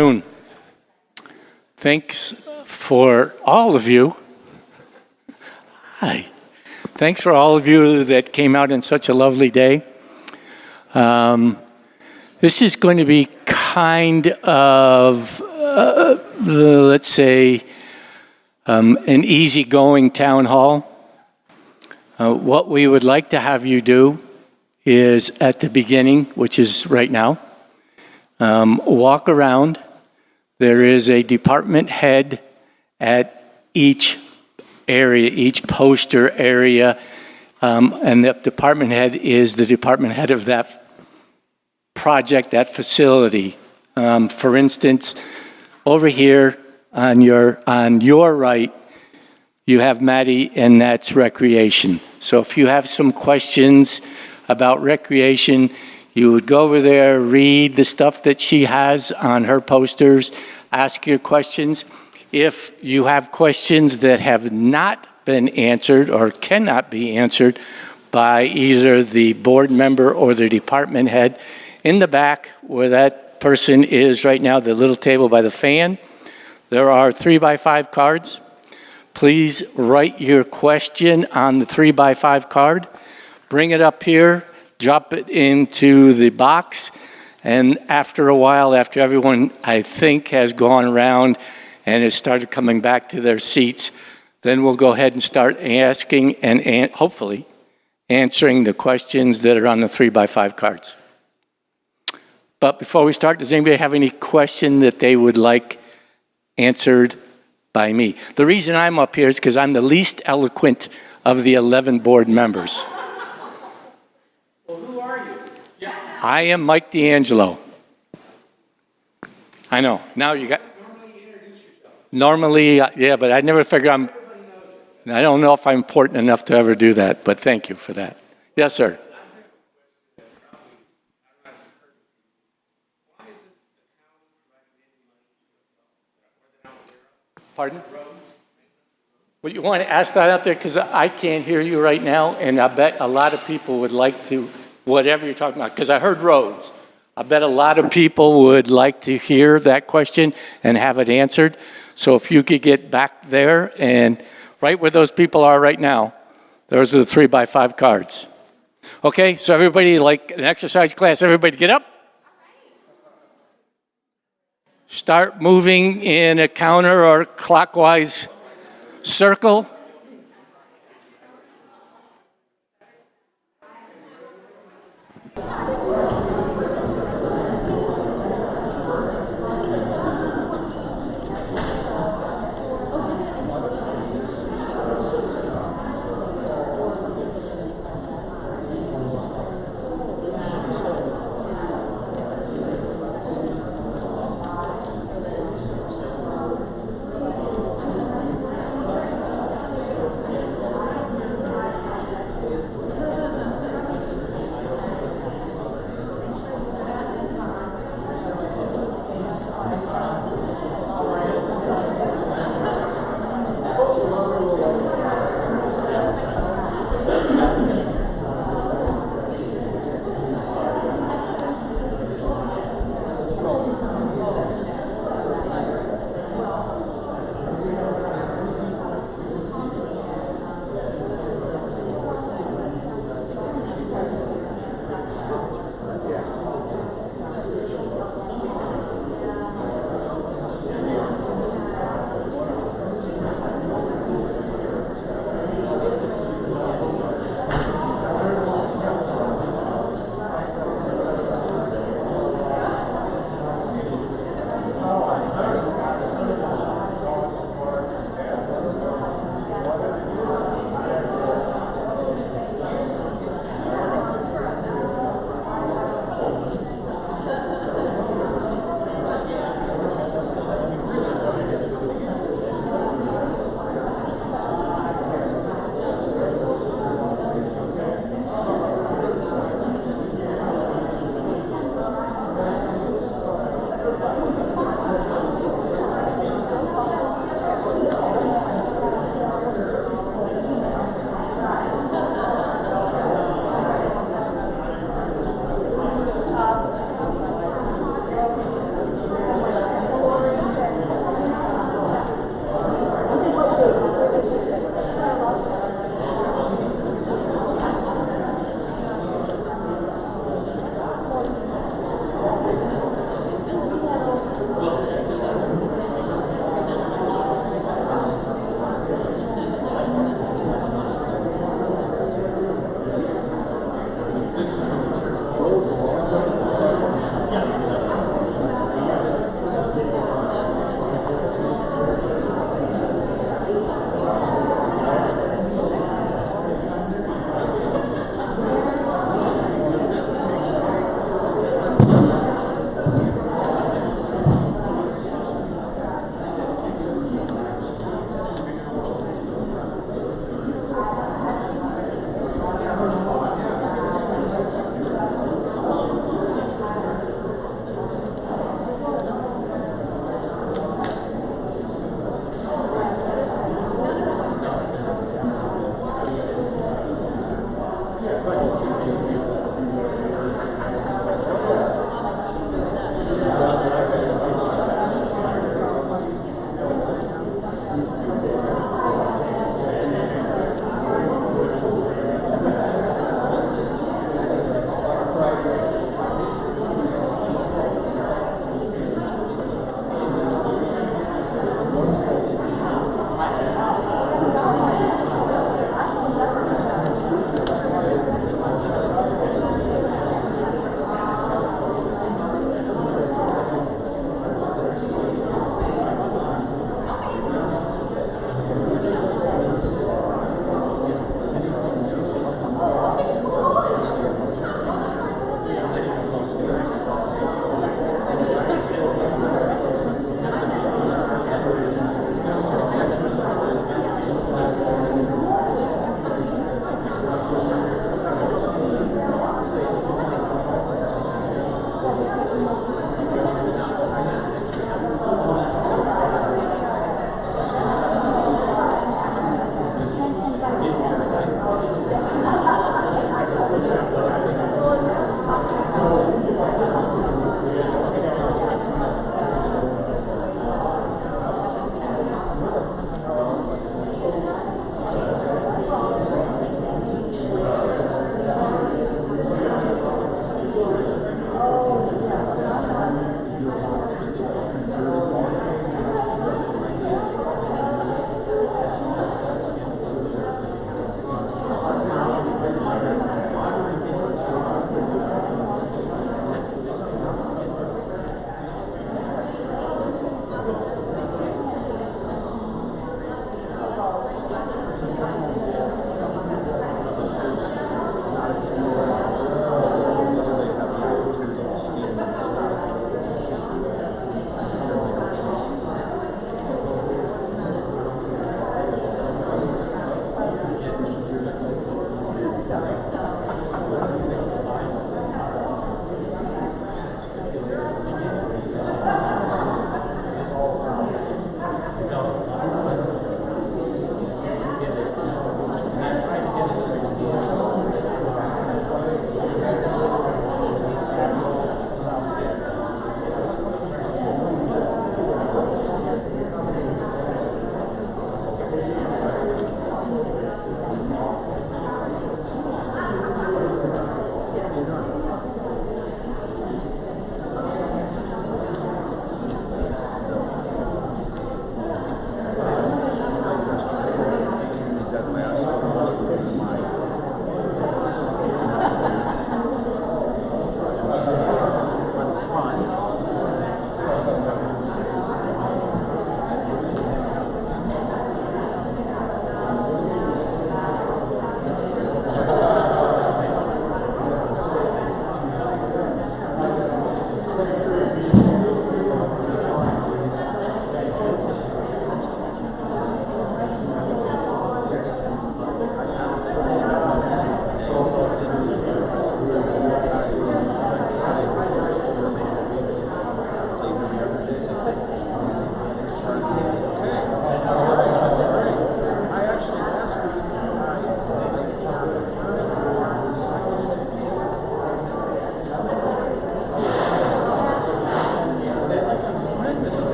Noon. Thanks for all of you. Hi. Thanks for all of you that came out on such a lovely day. This is going to be kind of, let's say, an easygoing town hall. What we would like to have you do is at the beginning, which is right now, walk around. There is a department head at each area, each poster area, and the department head is the department head of that project, that facility. For instance, over here on your right, you have Maddie, and that's recreation. So if you have some questions about recreation, you would go over there, read the stuff that she has on her posters, ask your questions. If you have questions that have not been answered or cannot be answered by either the board member or the department head, in the back where that person is right now, the little table by the fan, there are 3x5 cards. Please write your question on the 3x5 card, bring it up here, drop it into the box, and after a while, after everyone, I think, has gone around and has started coming back to their seats, then we'll go ahead and start asking and hopefully answering the questions that are on the 3x5 cards. But before we start, does anybody have any question that they would like answered by me? The reason I'm up here is because I'm the least eloquent of the 11 board members. I am Mike D'Angelo. I know. Now you got... Normally you introduce yourself. Normally, yeah, but I never figured I don't know if I'm important enough to ever do that, but thank you for that. Yes, sir. Pardon? Well, you want to ask that out there because I can't hear you right now, and I bet a lot of people would like to, whatever you're talking about, because I heard roads. I bet a lot of people would like to hear that question and have it answered. So if you could get back there and right where those people are right now, those are the 3x5 cards. Okay, so everybody, like an exercise class, everybody get up. Start moving in a counter or clockwise circle.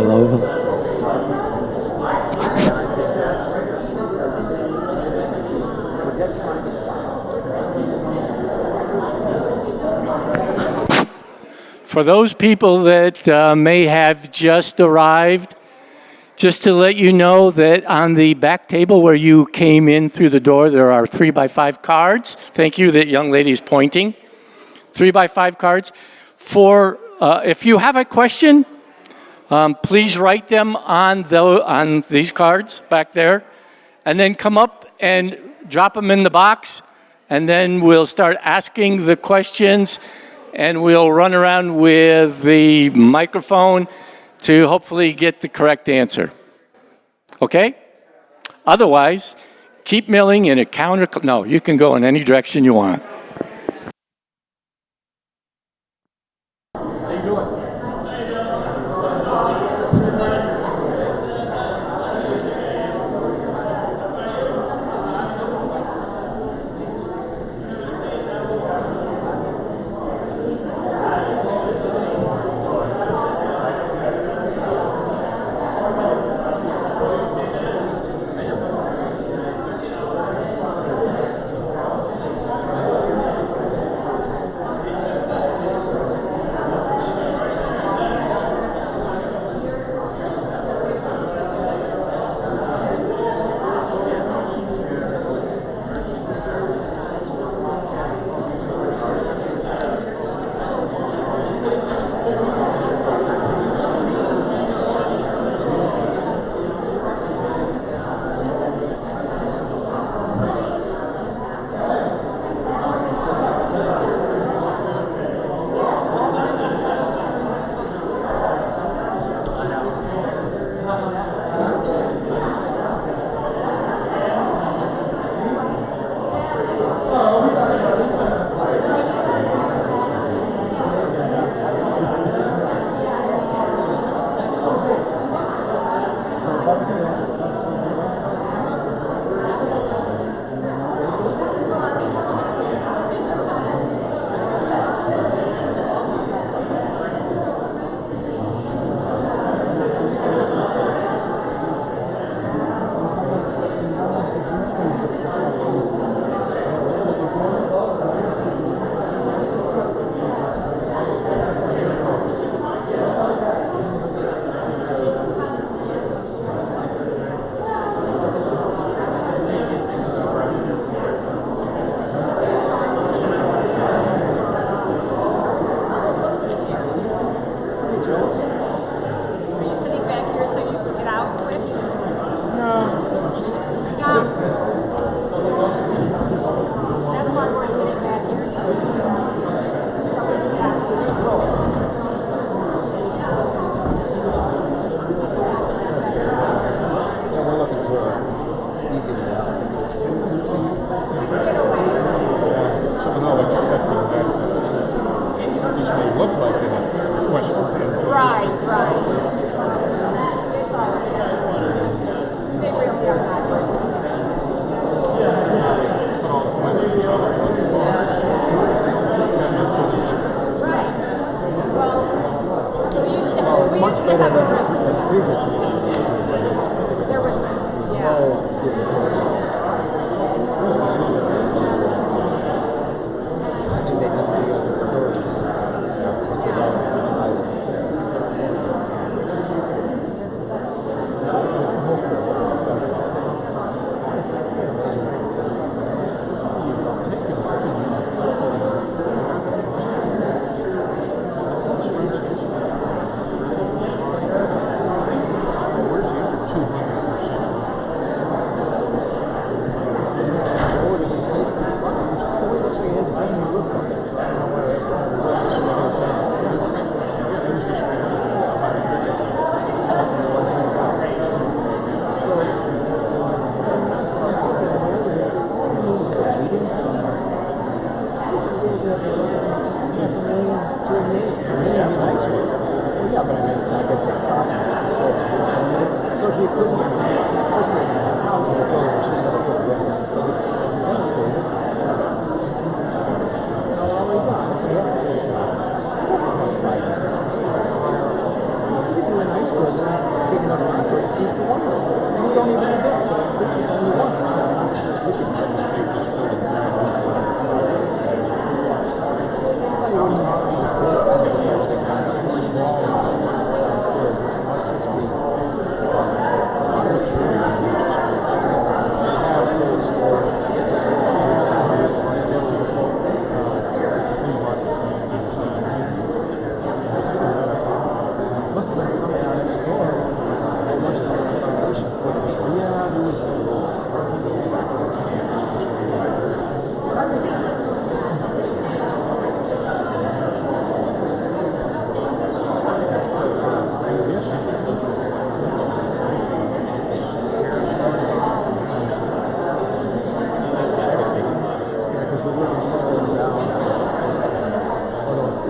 Hello. For those people that may have just arrived, just to let you know that on the back table where you came in through the door, there are 3x5 cards. Thank you, that young lady is pointing. 3x5 cards. For if you have a question, please write them on these cards back there, and then come up and drop them in the box, and then we'll start asking the questions, and we'll run around with the microphone to hopefully get the correct answer. Okay? Otherwise, keep milling in a counter. No, you can go in any direction you want.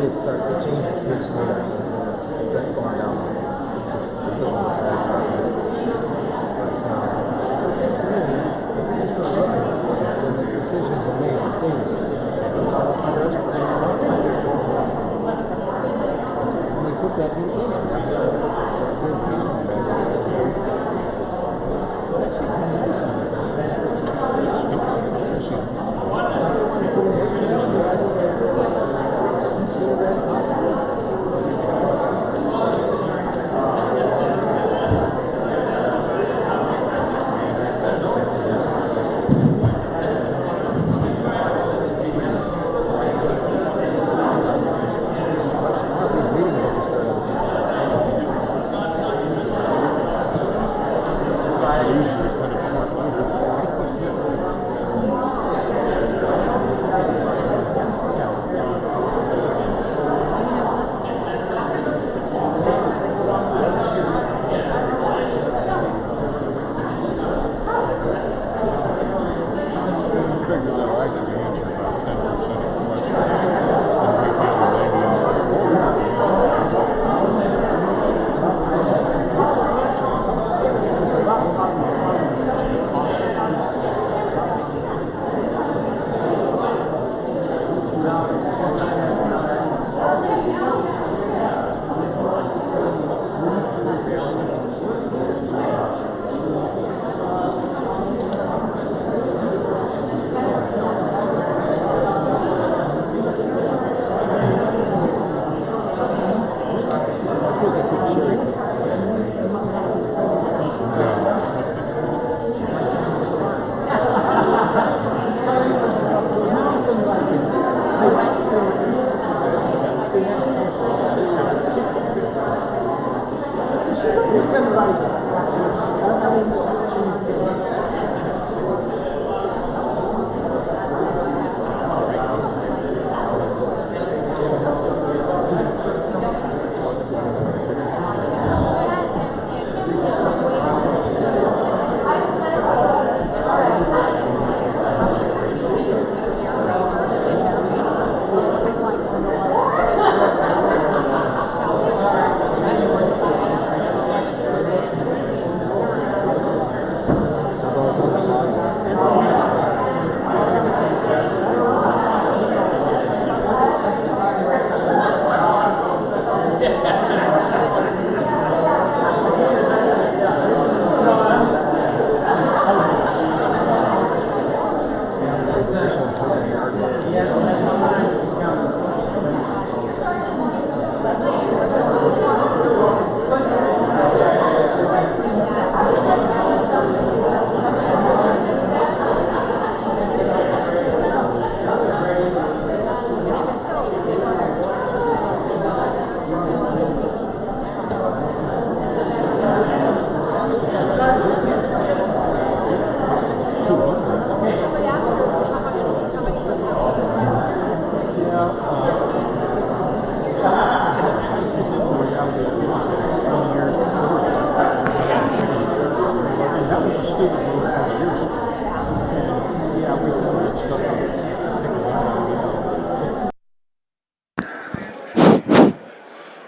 see it start to change it pretty slow. That's going down. Decisions are made to save it. And they put that new thing in. It's actually kind of nice.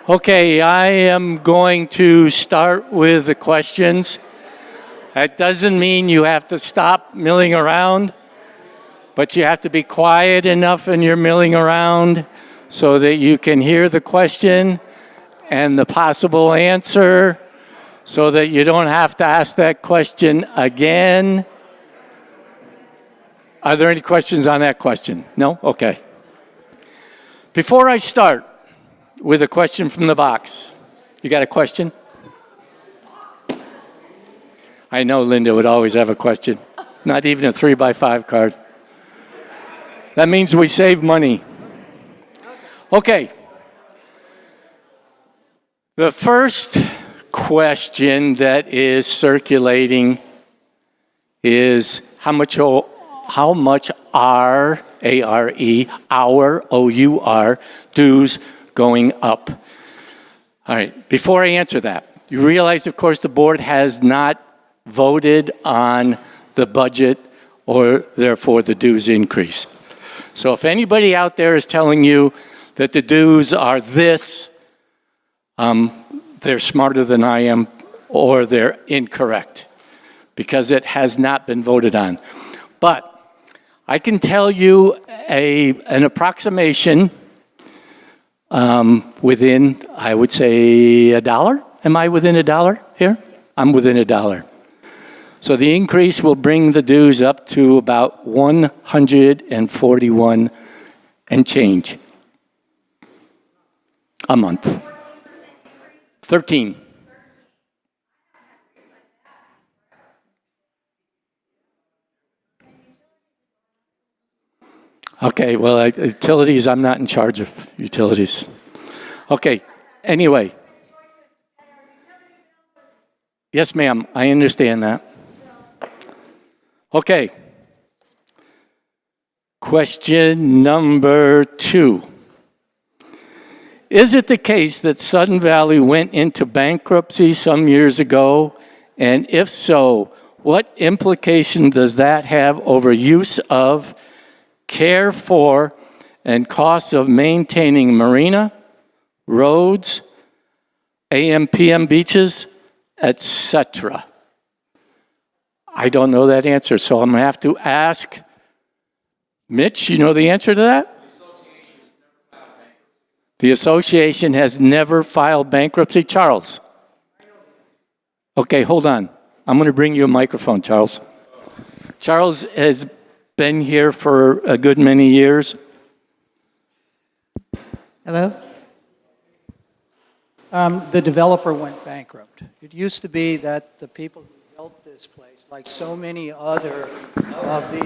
Okay, I am going to start with the questions. That doesn't mean you have to stop milling around, but you have to be quiet enough in your milling around so that you can hear the question and the possible answer so that you don't have to ask that question again. Are there any questions on that question? No? Okay. Before I start with a question from the box, you got a question? I know Linda would always have a question. Not even a 3x5 card. That means we save money. Okay. The first question that is circulating is how much are, A-R-E, our, O-U-R, dues going up? All right, before I answer that, you realize, of course, the board has not voted on the budget or therefore the dues increase. So if anybody out there is telling you that the dues are this, they're smarter than I am, or they're incorrect, because it has not been voted on. But I can tell you an approximation within, I would say, $1. Am I within $1 here? I'm within $1. So the increase will bring the dues up to about 141 and change a month. 13. Okay, well, utilities, I'm not in charge of utilities. Okay, anyway. Yes, ma'am, I understand that. Okay. Question number 2. Is it the case that Sudden Valley went into bankruptcy some years ago? And if so, what implication does that have over use of, care for, and costs of maintaining marina, roads, AM/PM beaches, etc.? I don't know that answer, so I'm going to have to ask Mitch, you know the answer to that? The association has never filed bankruptcy. Charles? Okay, hold on. I'm going to bring you a microphone, Charles. Charles has been here for a good many years. Hello? The developer went bankrupt. It used to be that the people who built this place, like so many other of the...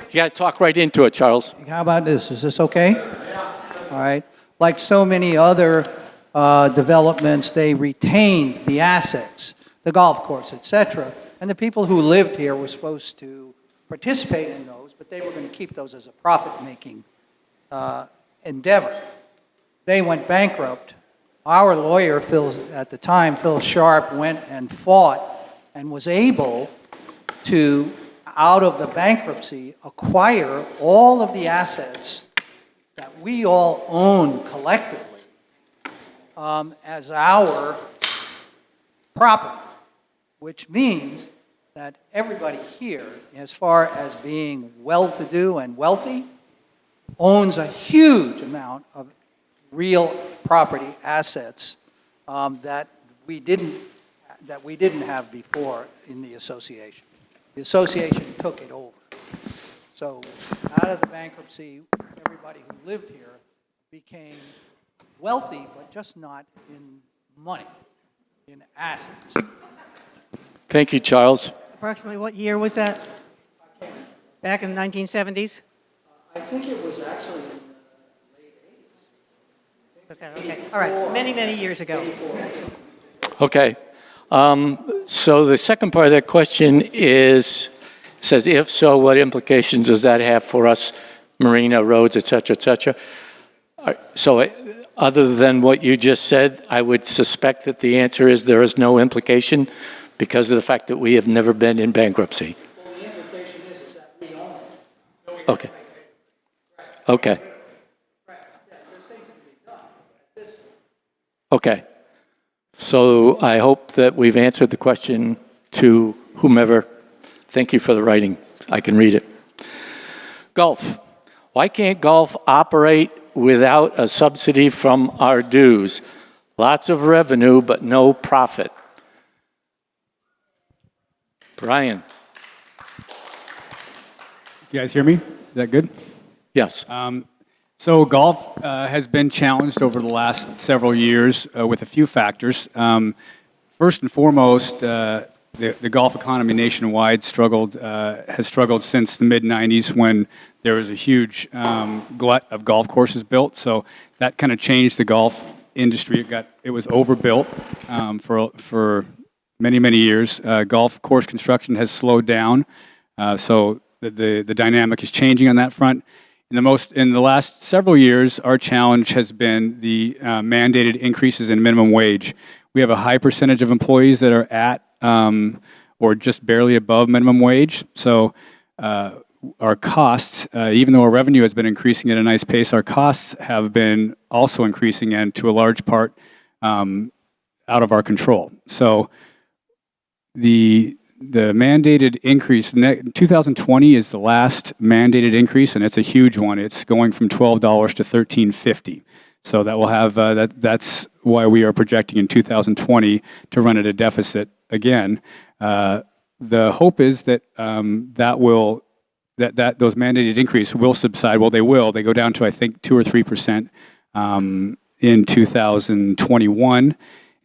You got to talk right into it, Charles. How about this? Is this okay? Yeah. All right. Like so many other developments, they retained the assets, the golf course, etc. And the people who lived here were supposed to participate in those, but they were going to keep those as a profit-making endeavor. They went bankrupt. Our lawyer, at the time, Phil Sharp, went and fought and was able to, out of the bankruptcy, acquire all of the assets that we all own collectively as our property, which means that everybody here, as far as being well-to-do and wealthy, owns a huge amount of real property assets that we didn't have before in the association. The association took it over. So out of the bankruptcy, everybody who lived here became wealthy, but just not in money, in assets. Thank you, Charles. Approximately what year was that? Back in the 1970s? I think it was actually in Okay. All right. Many, many years ago. Okay. So the second part of that question says, if so, what implications does that have for us, marina, roads, et cetera, et cetera? So other than what you just said, I would suspect that the answer is there is no implication because of the fact that we have never been in bankruptcy. Well, the implication is that we own it. Okay. Okay. Okay. So I hope that we've answered the question to whomever. Thank you for the writing. I can read it. Golf. Why can't golf operate without a subsidy from our dues? Lots of revenue, but no profit. Brian. You guys hear me? Is that good? Yes. So golf has been challenged over the last several years with a few factors. First and foremost, the golf economy nationwide has struggled since the mid-'90s when there was a huge glut of golf courses built. So that kind of changed the golf industry. It was overbuilt for many, many years. Golf course construction has slowed down. So the dynamic is changing on that front. In the last several years, our challenge has been the mandated increases in minimum wage. We have a high percentage of employees that are at or just barely above minimum wage. So our costs, even though our revenue has been increasing at a nice pace, our costs have been also increasing, and to a large part out of our control. So the mandated increase, 2020 is the last mandated increase, and it's a huge one. It's going from $12 to $13.50. So that will have that's why we are projecting in 2020 to run at a deficit again. The hope is that that those mandated increase will subside. Well, they will. They go down to, I think, 2 or 3% in 2021.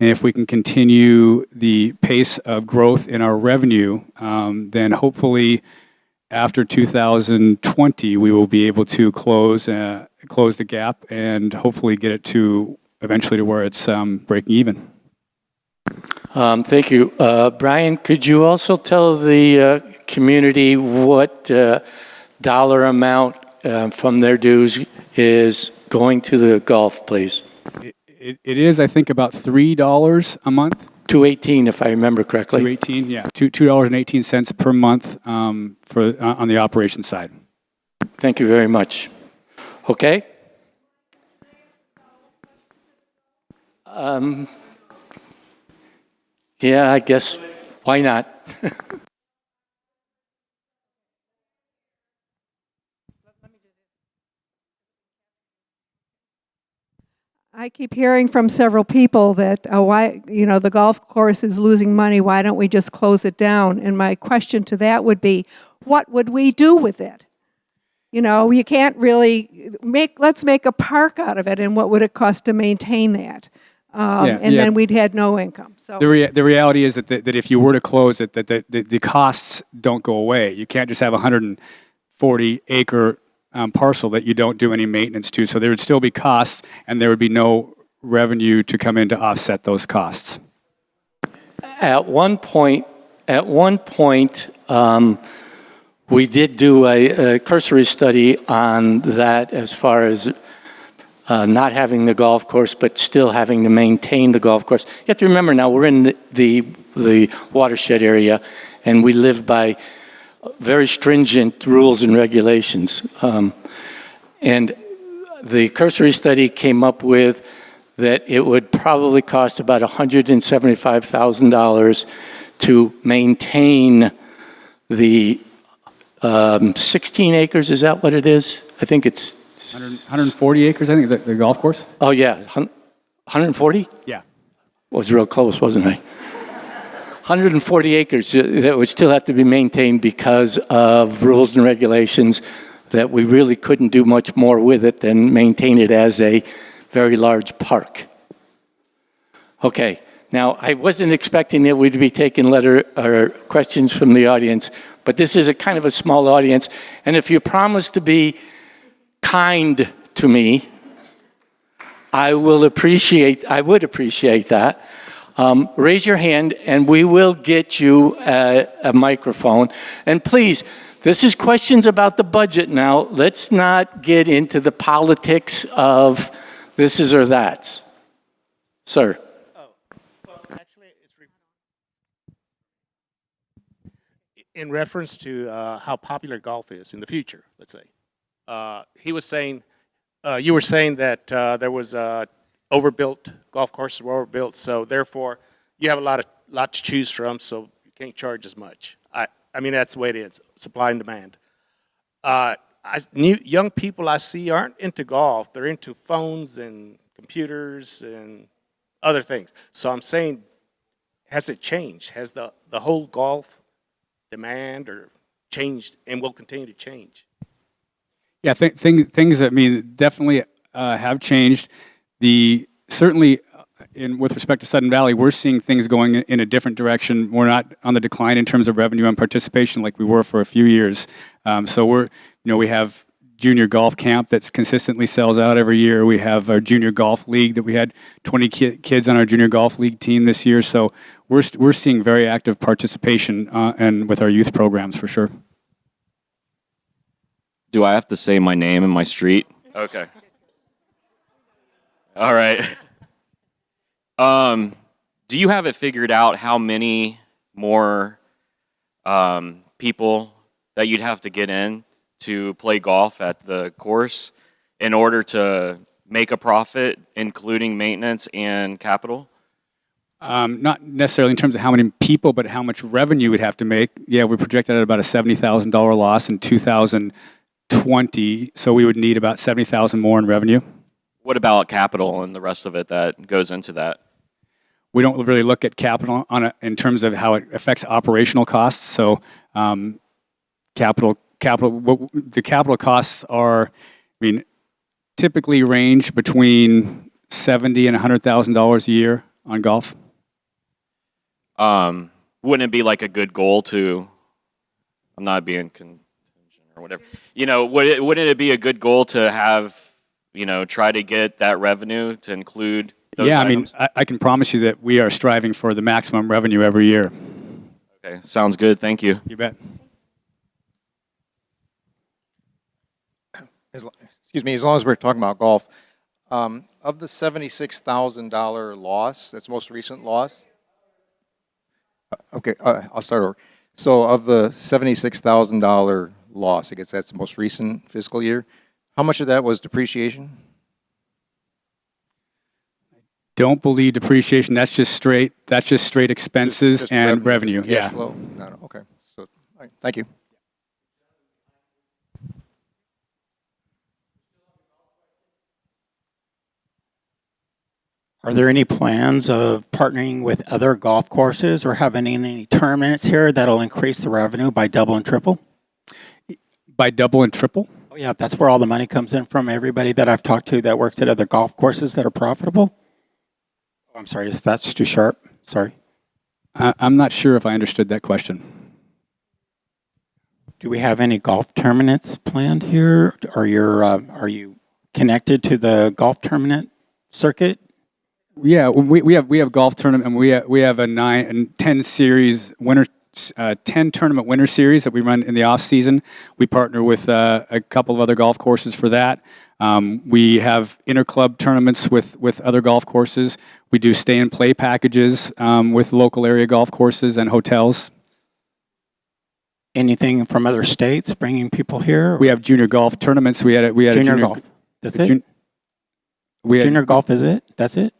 And if we can continue the pace of growth in our revenue, then hopefully after 2020, we will be able to close the gap and hopefully get it to eventually to where it's breaking even. Thank you. Brian, could you also tell the community what dollar amount from their dues is going to the golf, please? It is, I think, about $3 a month. $2.18, if I remember correctly. $2.18, yeah. $2.18 per month for on the operations side. Thank you very much. Okay. Yeah, I guess, why not? I keep hearing from several people that why the golf course is losing money. Why don't we just close it down? And my question to that would be, what would we do with it? You can't really let's make a park out of it, and what would it cost to maintain that? Then we'd had no income. So the reality is that if you were to close it, that the costs don't go away. You can't just have a 140-acre parcel that you don't do any maintenance to. So there would still be costs, and there would be no revenue to come in to offset those costs. At one point, we did do a cursory study on that as far as not having the golf course, but still having to maintain the golf course. You have to remember now, we're in the watershed area, and we live by very stringent rules and regulations. And the cursory study came up with that it would probably cost about $175,000 to maintain the 16 acres. Is that what it is? I think it's 140 acres, I think, the golf course? Oh, yeah. 140? Yeah. Was real close, wasn't I? 140 acres that would still have to be maintained because of rules and regulations, that we really couldn't do much more with it than maintain it as a very large park. Okay. Now, I wasn't expecting that we'd be taking letter or questions from the audience, but this is a kind of a small audience, and if you promise to be kind to me, I would appreciate that. Raise your hand, and we will get you a microphone. And please, this is questions about the budget now. Let's not get into the politics of this is or that's. Sir. Oh, well, actually, it's in reference to how popular golf is in the future, let's say. He was saying, you were saying that there was overbuilt, golf courses were overbuilt, so therefore you have a lot to choose from, so you can't charge as much. I mean, that's the way it is, supply and demand. Young people I see aren't into golf, they're into phones and computers and other things. So I'm saying, has it changed? Has the whole golf demand or changed and will continue to change? Yeah, things that definitely have changed. Certainly, with respect to Sudden Valley, we're seeing things going in a different direction. We're not on the decline in terms of revenue and participation like we were for a few years. So we have junior golf camp that's consistently sells out every year. We have our junior golf league that we had 20 kids on our junior golf league team this year. So we're seeing very active participation and with our youth programs for sure. Do I have to say my name and my street? Okay. All right. Do you have it figured out how many more people that you'd have to get in to play golf at the course in order to make a profit, including maintenance and capital? Not necessarily in terms of how many people, but how much revenue we'd have to make. Yeah, we projected at about a $70,000 loss in 2020, so we would need about $70,000 more in revenue. What about capital and the rest of it that goes into that? We don't really look at capital in terms of how it affects operational costs. So, the capital costs are, typically range between $70,000 and $100,000 a year on golf. Wouldn't it be like a good goal to? I'm not being contingent or whatever. Wouldn't it be a good goal to have? Try to get that revenue to include those items? I can promise you that we are striving for the maximum revenue every year. Okay, sounds good. Thank you. You bet. As long as we're talking about golf, of the $76,000 loss, that's most recent loss. Okay, I'll start over. So of the $76,000 loss, I guess that's the most recent fiscal year. How much of that was depreciation? Don't believe depreciation. That's just straight expenses Just and revenue. just Yeah. cash flow? No, okay. So, all right, thank you. Are there any plans of partnering with other golf courses or having any tournaments here that'll increase the revenue by double and triple? By double and triple? Oh, yeah, that's where all the money comes in from. Everybody that I've talked to that works at other golf courses that are profitable. Oh, I'm sorry, if that's too sharp. Sorry. I'm not sure if I understood that question. Do we have any golf tournaments planned here? Are you connected to the golf tournament circuit? Yeah, we have golf tournament, and we have a 9 and 10 series winter 10 tournament winter series that we run in the off season. We partner with a couple of other golf courses for that. We have interclub tournaments with other golf courses. We do stay and play packages with local area golf courses and hotels. Anything from other states bringing people here? We have junior golf tournaments. We had a junior golf. That's it. Junior golf is it? That's it.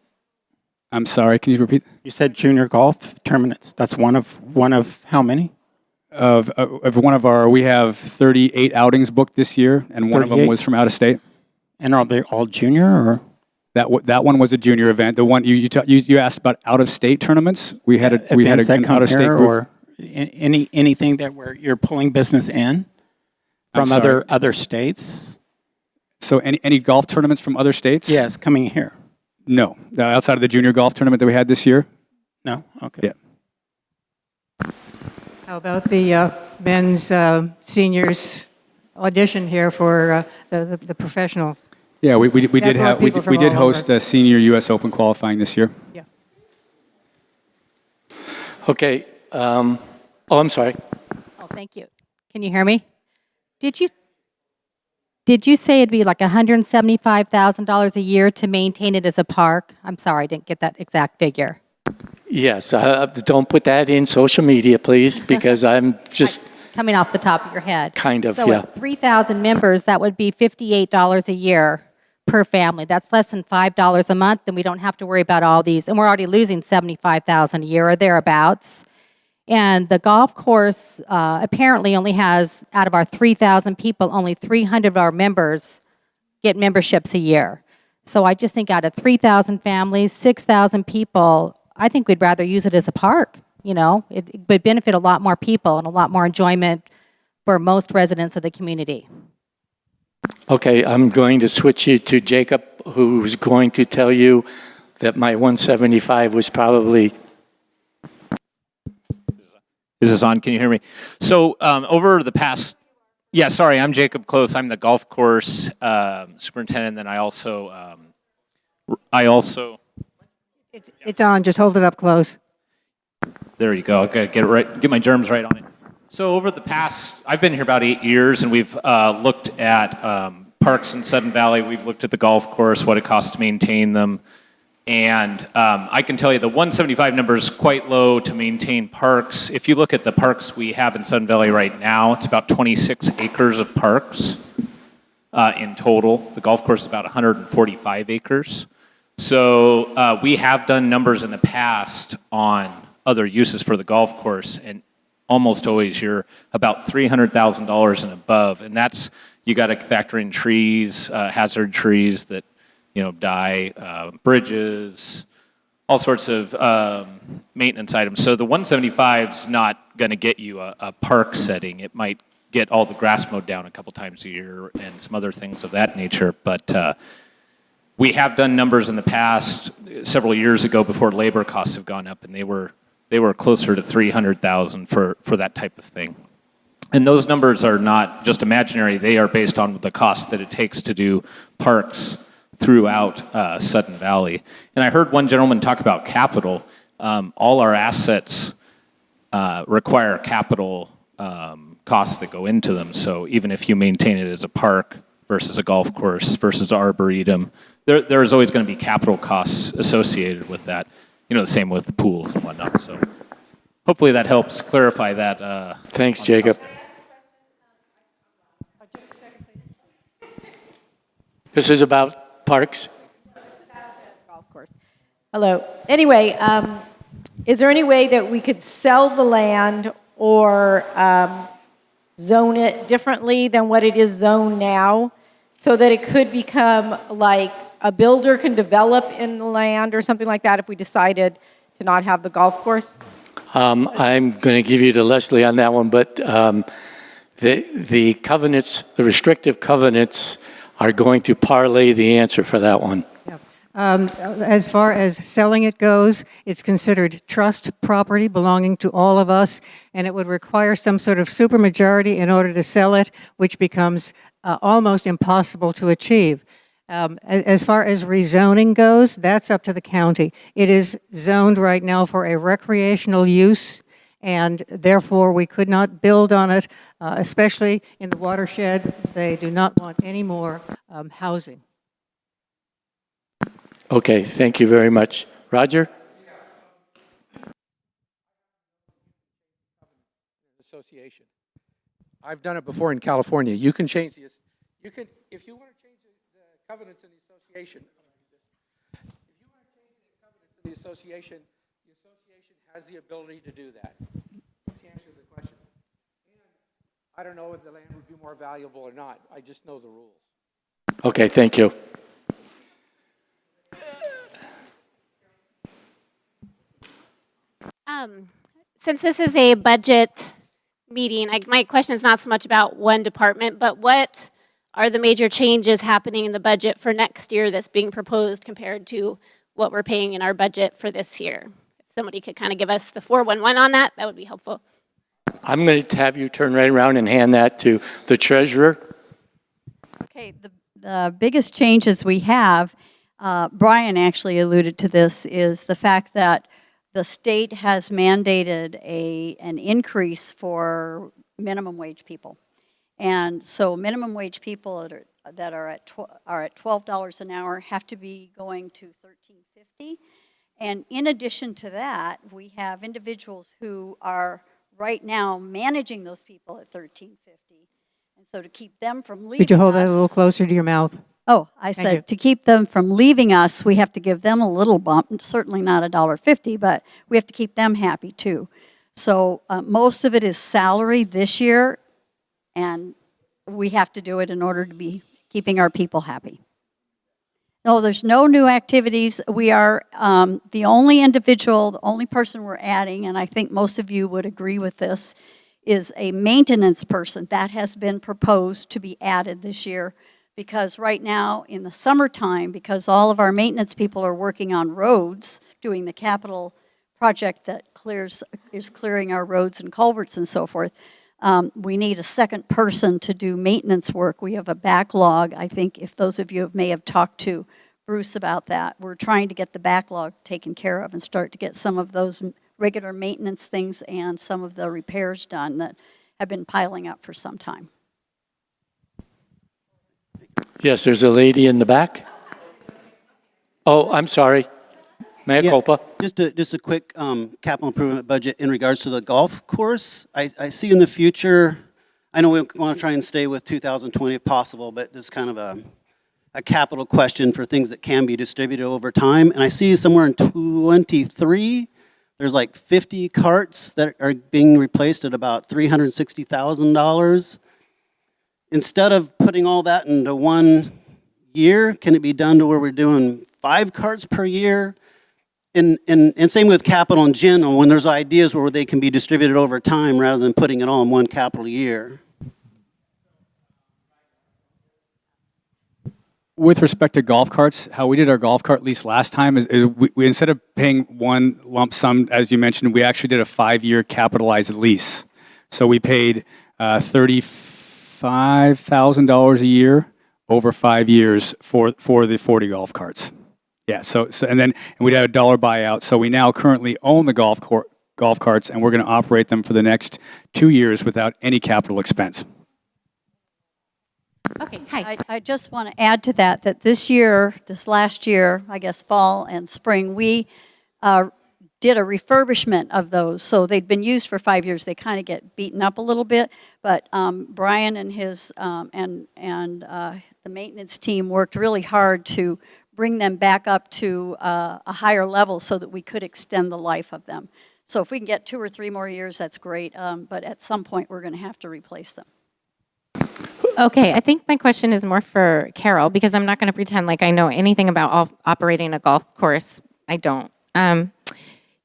I'm sorry. Can you repeat? You said junior golf tournaments. That's one of how many? Of one of our, we have 38 outings booked this year, and one of them 38? was from out of state. And are they all junior or? That one was a junior event. The one you asked about out of state tournaments. We had an out of state group. Or anything that where you're pulling business in from other states? So any golf tournaments from other states? Yes, coming here. No, outside of the junior golf tournament that we had this year. No, okay. Yeah. How about the men's seniors audition here for the professionals? Yeah, we did brought people from all host over. a senior U.S. Open qualifying this year. Yeah. Okay. I'm sorry. Oh, thank you. Can you hear me? Did you say it'd be like $175,000 a year to maintain it as a park? I'm sorry, I didn't get that exact figure. Yes, don't put that in social media, please, because I'm just Coming off the top of your head. kind of, So yeah. at 3,000 members, that would be $58 a year per family. That's less than $5 a month, and we don't have to worry about all these. And we're already losing $75,000 a year or thereabouts. And the golf course apparently only has, out of our 3,000 people, only 300 of our members get memberships a year. So I just think out of 3,000 families, 6,000 people, I think we'd rather use it as a park. It would benefit a lot more people and a lot more enjoyment for most residents of the community. Okay, I'm going to switch you to Jacob, who's going to tell you that my 175 was probably. Is this on? Can you hear me? So over the past, sorry, I'm Jacob Close. I'm the golf course superintendent, and I also. It's on. Just hold it up close. There you go. I'll get it right. Get my germs right on it. So over the past, I've been here about 8 years, and we've looked at parks in Sudden Valley. We've looked at the golf course, what it costs to maintain them, And I can tell you the 175 number is quite low to maintain parks. If you look at the parks we have in Sun Valley right now, it's about 26 acres of parks in total. The golf course is about 145 acres. So we have done numbers in the past on other uses for the golf course, and almost always you're about $300,000 and above, and that's, you got to factor in trees, hazard trees that die, bridges, all sorts of maintenance items. So the 175's not going to get you a park setting. It might get all the grass mowed down a couple times a year and some other things of that nature. But we have done numbers in the past, several years ago, before labor costs have gone up, and they were closer to $300,000 for that type of thing. And those numbers are not just imaginary; they are based on the cost that it takes to do parks throughout Sudden Valley. And I heard one gentleman talk about capital. All our assets require capital costs that go into them. So even if you maintain it as a park versus a golf course versus arboretum, there's always going to be capital costs associated with that. The same with the pools and whatnot. So hopefully that helps clarify that. Thanks, Jacob. This is about parks. Golf course. Hello. Anyway, is there any way that we could sell the land or zone it differently than what it is zoned now, so that it could become like a builder can develop in the land or something like that if we decided to not have the golf course? I'm going to give you to Leslie on that one, but the covenants, the restrictive covenants, are going to parlay the answer for that one. As far as selling it goes, it's considered trust property belonging to all of us, and it would require some sort of supermajority in order to sell it, which becomes almost impossible to achieve. As far as rezoning goes, that's up to the county. It is zoned right now for a recreational use, and therefore we could not build on it, especially in the watershed. They do not want any more housing. Okay, thank you very much. Roger? Association. I've done it before in California. You can change the, if you want to change the covenants in the association, the association has the ability to do that. That's the answer to the question. And I don't know if the land would be more valuable or not. I just know the rules. Okay, thank you. Since this is a budget meeting, my question is not so much about one department, but what are the major changes happening in the budget for next year that's being proposed compared to what we're paying in our budget for this year? If somebody could kind of give us the 411 on that, that would be helpful. I'm going to have you turn right around and hand that to the treasurer. Okay, the biggest changes we have, Brian actually alluded to this, is the fact that the state has mandated an increase for minimum wage people. And so minimum wage people that are at $12 an hour have to be going to $13.50. And in addition to that, we have individuals who are right now managing those people at $13.50. And so to keep them from leaving Could you hold that us- a little closer to your mouth? Oh, I Thank you. said to keep them from leaving us, we have to give them a little bump, certainly not $1.50, but we have to keep them happy too. So most of it is salary this year, and we have to do it in order to be keeping our people happy. No, there's no new activities. We are the only person we're adding, and I think most of you would agree with this, is a maintenance person. That has been proposed to be added this year. Because right now, in the summertime, because all of our maintenance people are working on roads, doing the capital project that is clearing our roads and culverts and so forth, we need a second person to do maintenance work. We have a backlog. I think if those of you may have talked to Bruce about that, we're trying to get the backlog taken care of and start to get some of those regular maintenance things and some of the repairs done that have been piling up for some time. Yes, there's a lady in the back. Oh, I'm sorry. Mea culpa. Just a quick capital improvement budget in regards to the golf course. I see in the future, I know we want to try and stay with 2020 if possible, but this is kind of a capital question for things that can be distributed over time. And I see somewhere in 23, there's like 50 carts that are being replaced at about $360,000. Instead of putting all that into 1 year, can it be done to where we're doing 5 carts per year? And same with capital in general, when there's ideas where they can be distributed over time rather than putting it all in one capital year. With respect to golf carts, how we did our golf cart lease last time is we instead of paying one lump sum, as you mentioned, we actually did a 5-year capitalized lease. So we paid $35,000 a year over 5 years for the 40 golf carts. Yeah. So and we'd have a dollar buyout. So we now currently own the golf carts, and we're going to operate them for the next 2 years without any capital expense. Okay, hi. I just want to add to that this last year, I guess fall and spring, we did a refurbishment of those. So they'd been used for 5 years. They kind of get beaten up a little bit, but Brian and his the maintenance team worked really hard to bring them back up to a higher level so that we could extend the life of them. So if we can get 2 or 3 more years, that's great. But at some point, we're going to have to replace them. Okay, I think my question is more for Carol, because I'm not going to pretend like I know anything about operating a golf course. I don't.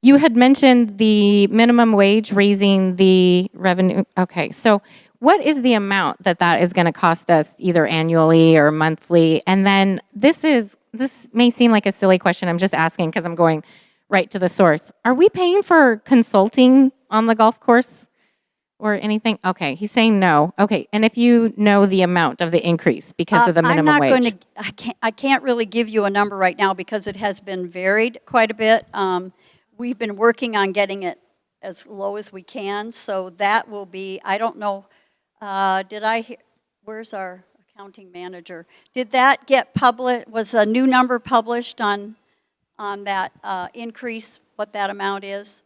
You had mentioned the minimum wage raising the revenue. Okay, so what is the amount that is going to cost us either annually or monthly? And then this may seem like a silly question. I'm just asking because I'm going right to the source. Are we paying for consulting on the golf course? Or anything? Okay, he's saying no. Okay, and if you know the amount of the increase because of the minimum wage? I can't really give you a number right now because it has been varied quite a bit. We've been working on getting it as low as we can, so that will be, I don't know, where's our accounting manager? Did that get published, was a new number published on that increase, what that amount is?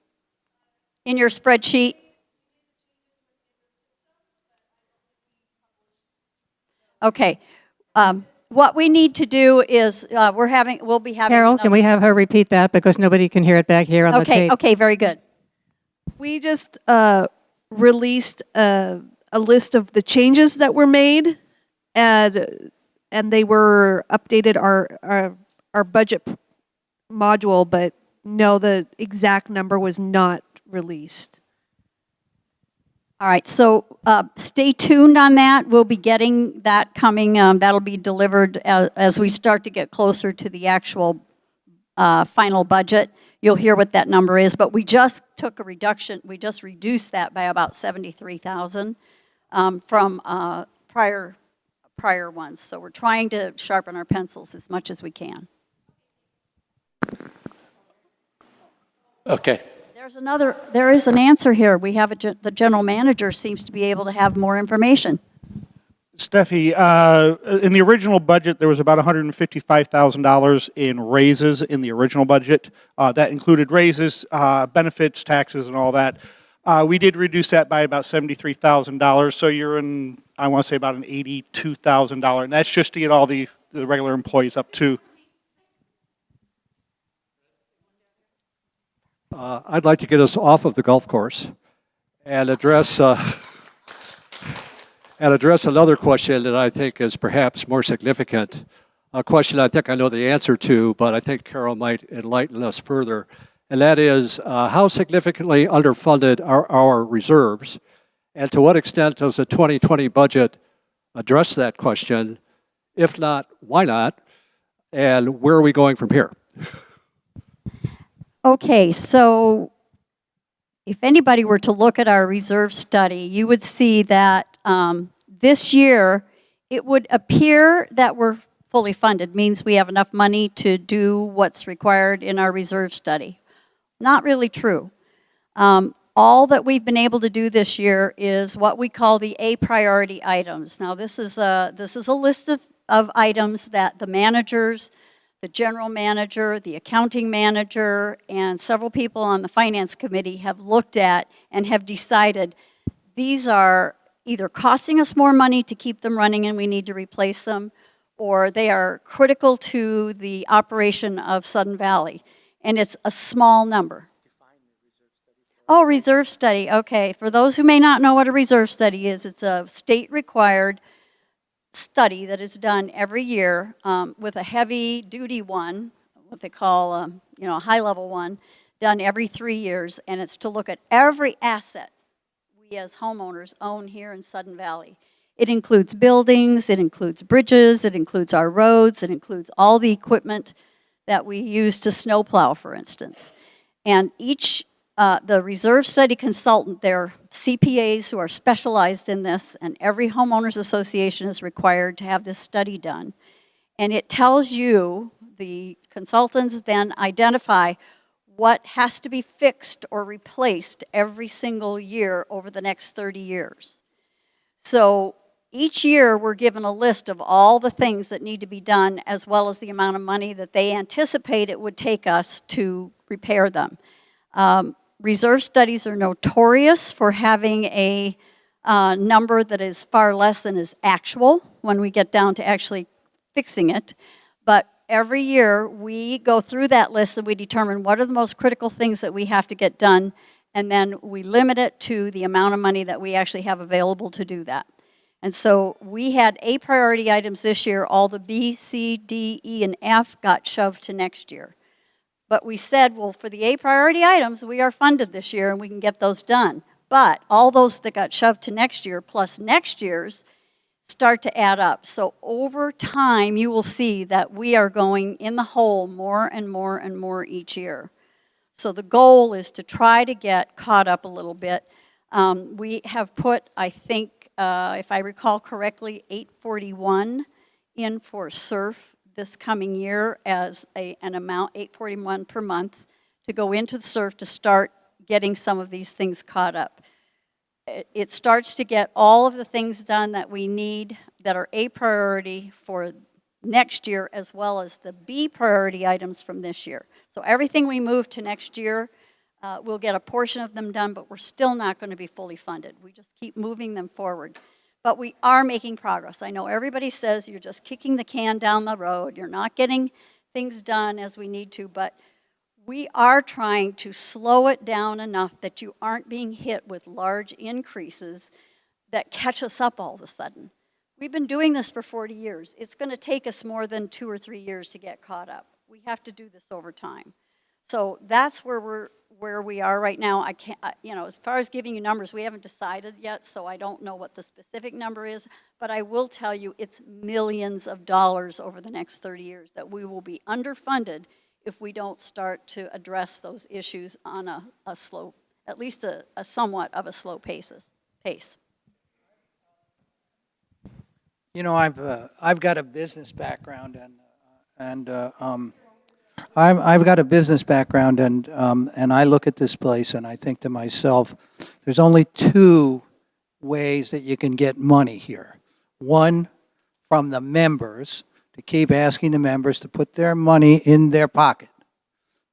In your spreadsheet? Okay. What we need to do is we'll be having. Carol, can we have her repeat that because nobody can hear it back here on the tape? Okay, very good. We just released a list of the changes that were made, and they were updated our budget module, but no, the exact number was not released. All right, so stay tuned on that. We'll be getting that coming. That'll be delivered as we start to get closer to the actual final budget. You'll hear what that number is, but we just took a reduction. We just reduced that by about 73,000 from prior ones. So we're trying to sharpen our pencils as much as we can. Okay. There is an answer here. We have the general manager seems to be able to have more information. Steffi, in the original budget, there was about $155,000 in raises in the original budget. That included raises, benefits, taxes, and all that. We did reduce that by about $73,000, so you're in, I want to say, about an $82,000, and that's just to get all the regular employees up to. I'd like to get us off of the golf course and address another question that I think is perhaps more significant. A question I think I know the answer to, but I think Carol might enlighten us further. And that is, how significantly underfunded are our reserves? And to what extent does the 2020 budget address that question? If not, why not? And where are we going from here? Okay, so if anybody were to look at our reserve study, you would see that this year it would appear that we're fully funded, means we have enough money to do what's required in our reserve study. Not really true. All that we've been able to do this year is what we call the A priority items. Now this is a list of items that the managers, the general manager, the accounting manager, and several people on the finance committee have looked at and have decided these are either costing us more money to keep them running and we need to replace them, or they are critical to the operation of Sudden Valley. And it's a small number. Oh, reserve study. Okay. For those who may not know what a reserve study is, it's a state-required study that is done every year with a heavy-duty one, what they call a high-level one, done every 3 years, and it's to look at every asset we as homeowners own here in Sudden Valley. It includes buildings, it includes bridges, it includes our roads, it includes all the equipment that we use to snowplow, for instance. And the reserve study consultant, they're CPAs who are specialized in this, and every homeowners association is required to have this study done. And it tells you, the consultants then identify what has to be fixed or replaced every single year over the next 30 years. So each year we're given a list of all the things that need to be done, as well as the amount of money that they anticipate it would take us to repair them. Reserve studies are notorious for having a number that is far less than is actual when we get down to actually fixing it. But every year we go through that list and we determine what are the most critical things that we have to get done, and then we limit it to the amount of money that we actually have available to do that. And so we had A priority items this year. All the B, C, D, E, and F got shoved to next year. But we said, well, for the A priority items, we are funded this year and we can get those done. But all those that got shoved to next year plus next year's start to add up. So over time, you will see that we are going in the hole more and more and more each year. So the goal is to try to get caught up a little bit. We have put, I think, if I recall correctly, $841 in for SURF this coming year as an amount, $841 per month, to go into the SURF to start getting some of these things caught up. It starts to get all of the things done that we need that are A priority for next year, as well as the B priority items from this year. So everything we move to next year, we'll get a portion of them done, but we're still not going to be fully funded. We just keep moving them forward. But we are making progress. I know everybody says you're just kicking the can down the road, you're not getting things done as we need to, but we are trying to slow it down enough that you aren't being hit with large increases that catch us up all of a sudden. We've been doing this for 40 years. It's going to take us more than 2 or 3 years to get caught up. We have to do this over time. So that's where we are right now. I can't, as far as giving you numbers, we haven't decided yet, so I don't know what the specific number is, but I will tell you it's millions of dollars over the next 30 years that we will be underfunded if we don't start to address those issues on a slow, at least a somewhat of a slow pace. You know, I've got a business background, and I've got a business background, and I look at this place and I think to myself, there's only 2 ways that you can get money here. One, from the members, to keep asking the members to put their money in their pocket.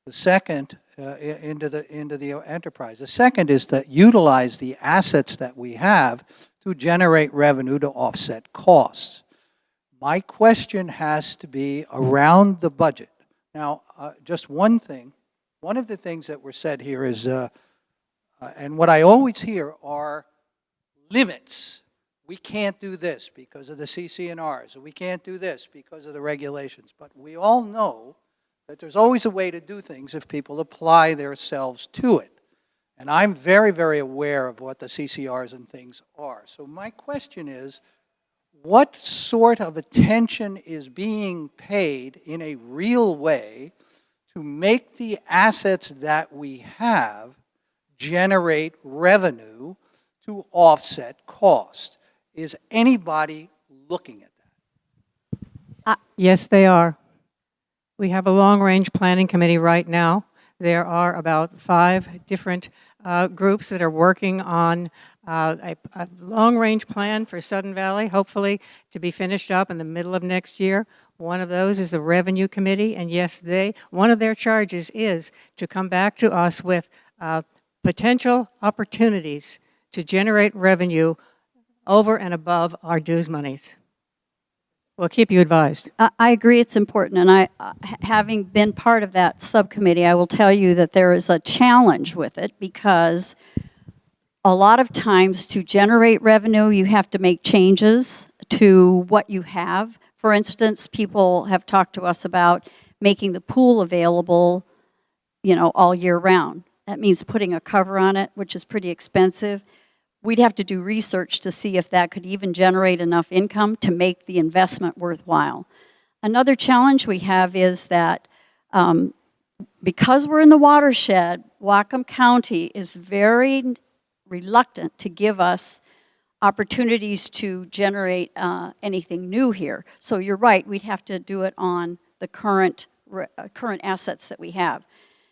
The second, into the enterprise. The second is to utilize the assets that we have to generate revenue to offset costs. My question has to be around the budget. Now, just one thing. One of the things that were said here is, and what I always hear are limits. We can't do this because of the CC&Rs. We can't do this because of the regulations. But we all know that there's always a way to do things if people apply themselves to it. And I'm very, very aware of what the CCRs and things are. So my question is, what sort of attention is being paid in a real way to make the assets that we have generate revenue to offset cost? Is anybody looking at that? Yes, they are. We have a long-range planning committee right now. There are about 5 different groups that are working on a long-range plan for Sudden Valley, hopefully to be finished up in the middle of next year. One of those is the Revenue Committee, and yes, one of their charges is to come back to us with potential opportunities to generate revenue over and above our dues monies. We'll keep you advised. I agree it's important, and having been part of that subcommittee, I will tell you that there is a challenge with it because a lot of times to generate revenue, you have to make changes to what you have. For instance, people have talked to us about making the pool available, all year round. That means putting a cover on it, which is pretty expensive. We'd have to do research to see if that could even generate enough income to make the investment worthwhile. Another challenge we have is that because we're in the watershed, Whatcom County is very reluctant to give us opportunities to generate anything new here. So you're right, we'd have to do it on the current assets that we have.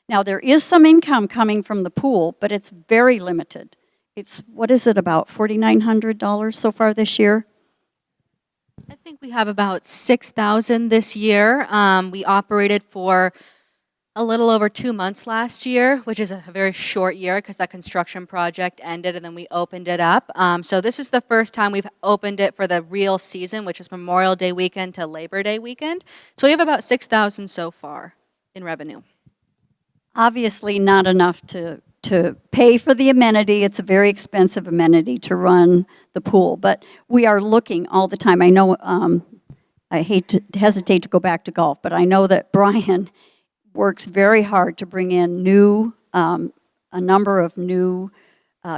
Now, there is some income coming from the pool, but it's very limited. It's, what is it, about $4,900 so far this year? I think we have about 6,000 this year. We operated for a little over 2 months last year, which is a very short year because that construction project ended and then we opened it up. So this is the first time we've opened it for the real season, which is Memorial Day weekend to Labor Day weekend. So we have about 6,000 so far in revenue. Obviously not enough to pay for the amenity. It's a very expensive amenity to run the pool, but we are looking all the time. I know, I hesitate to go back to golf, but I know that Brian works very hard to bring in a number of new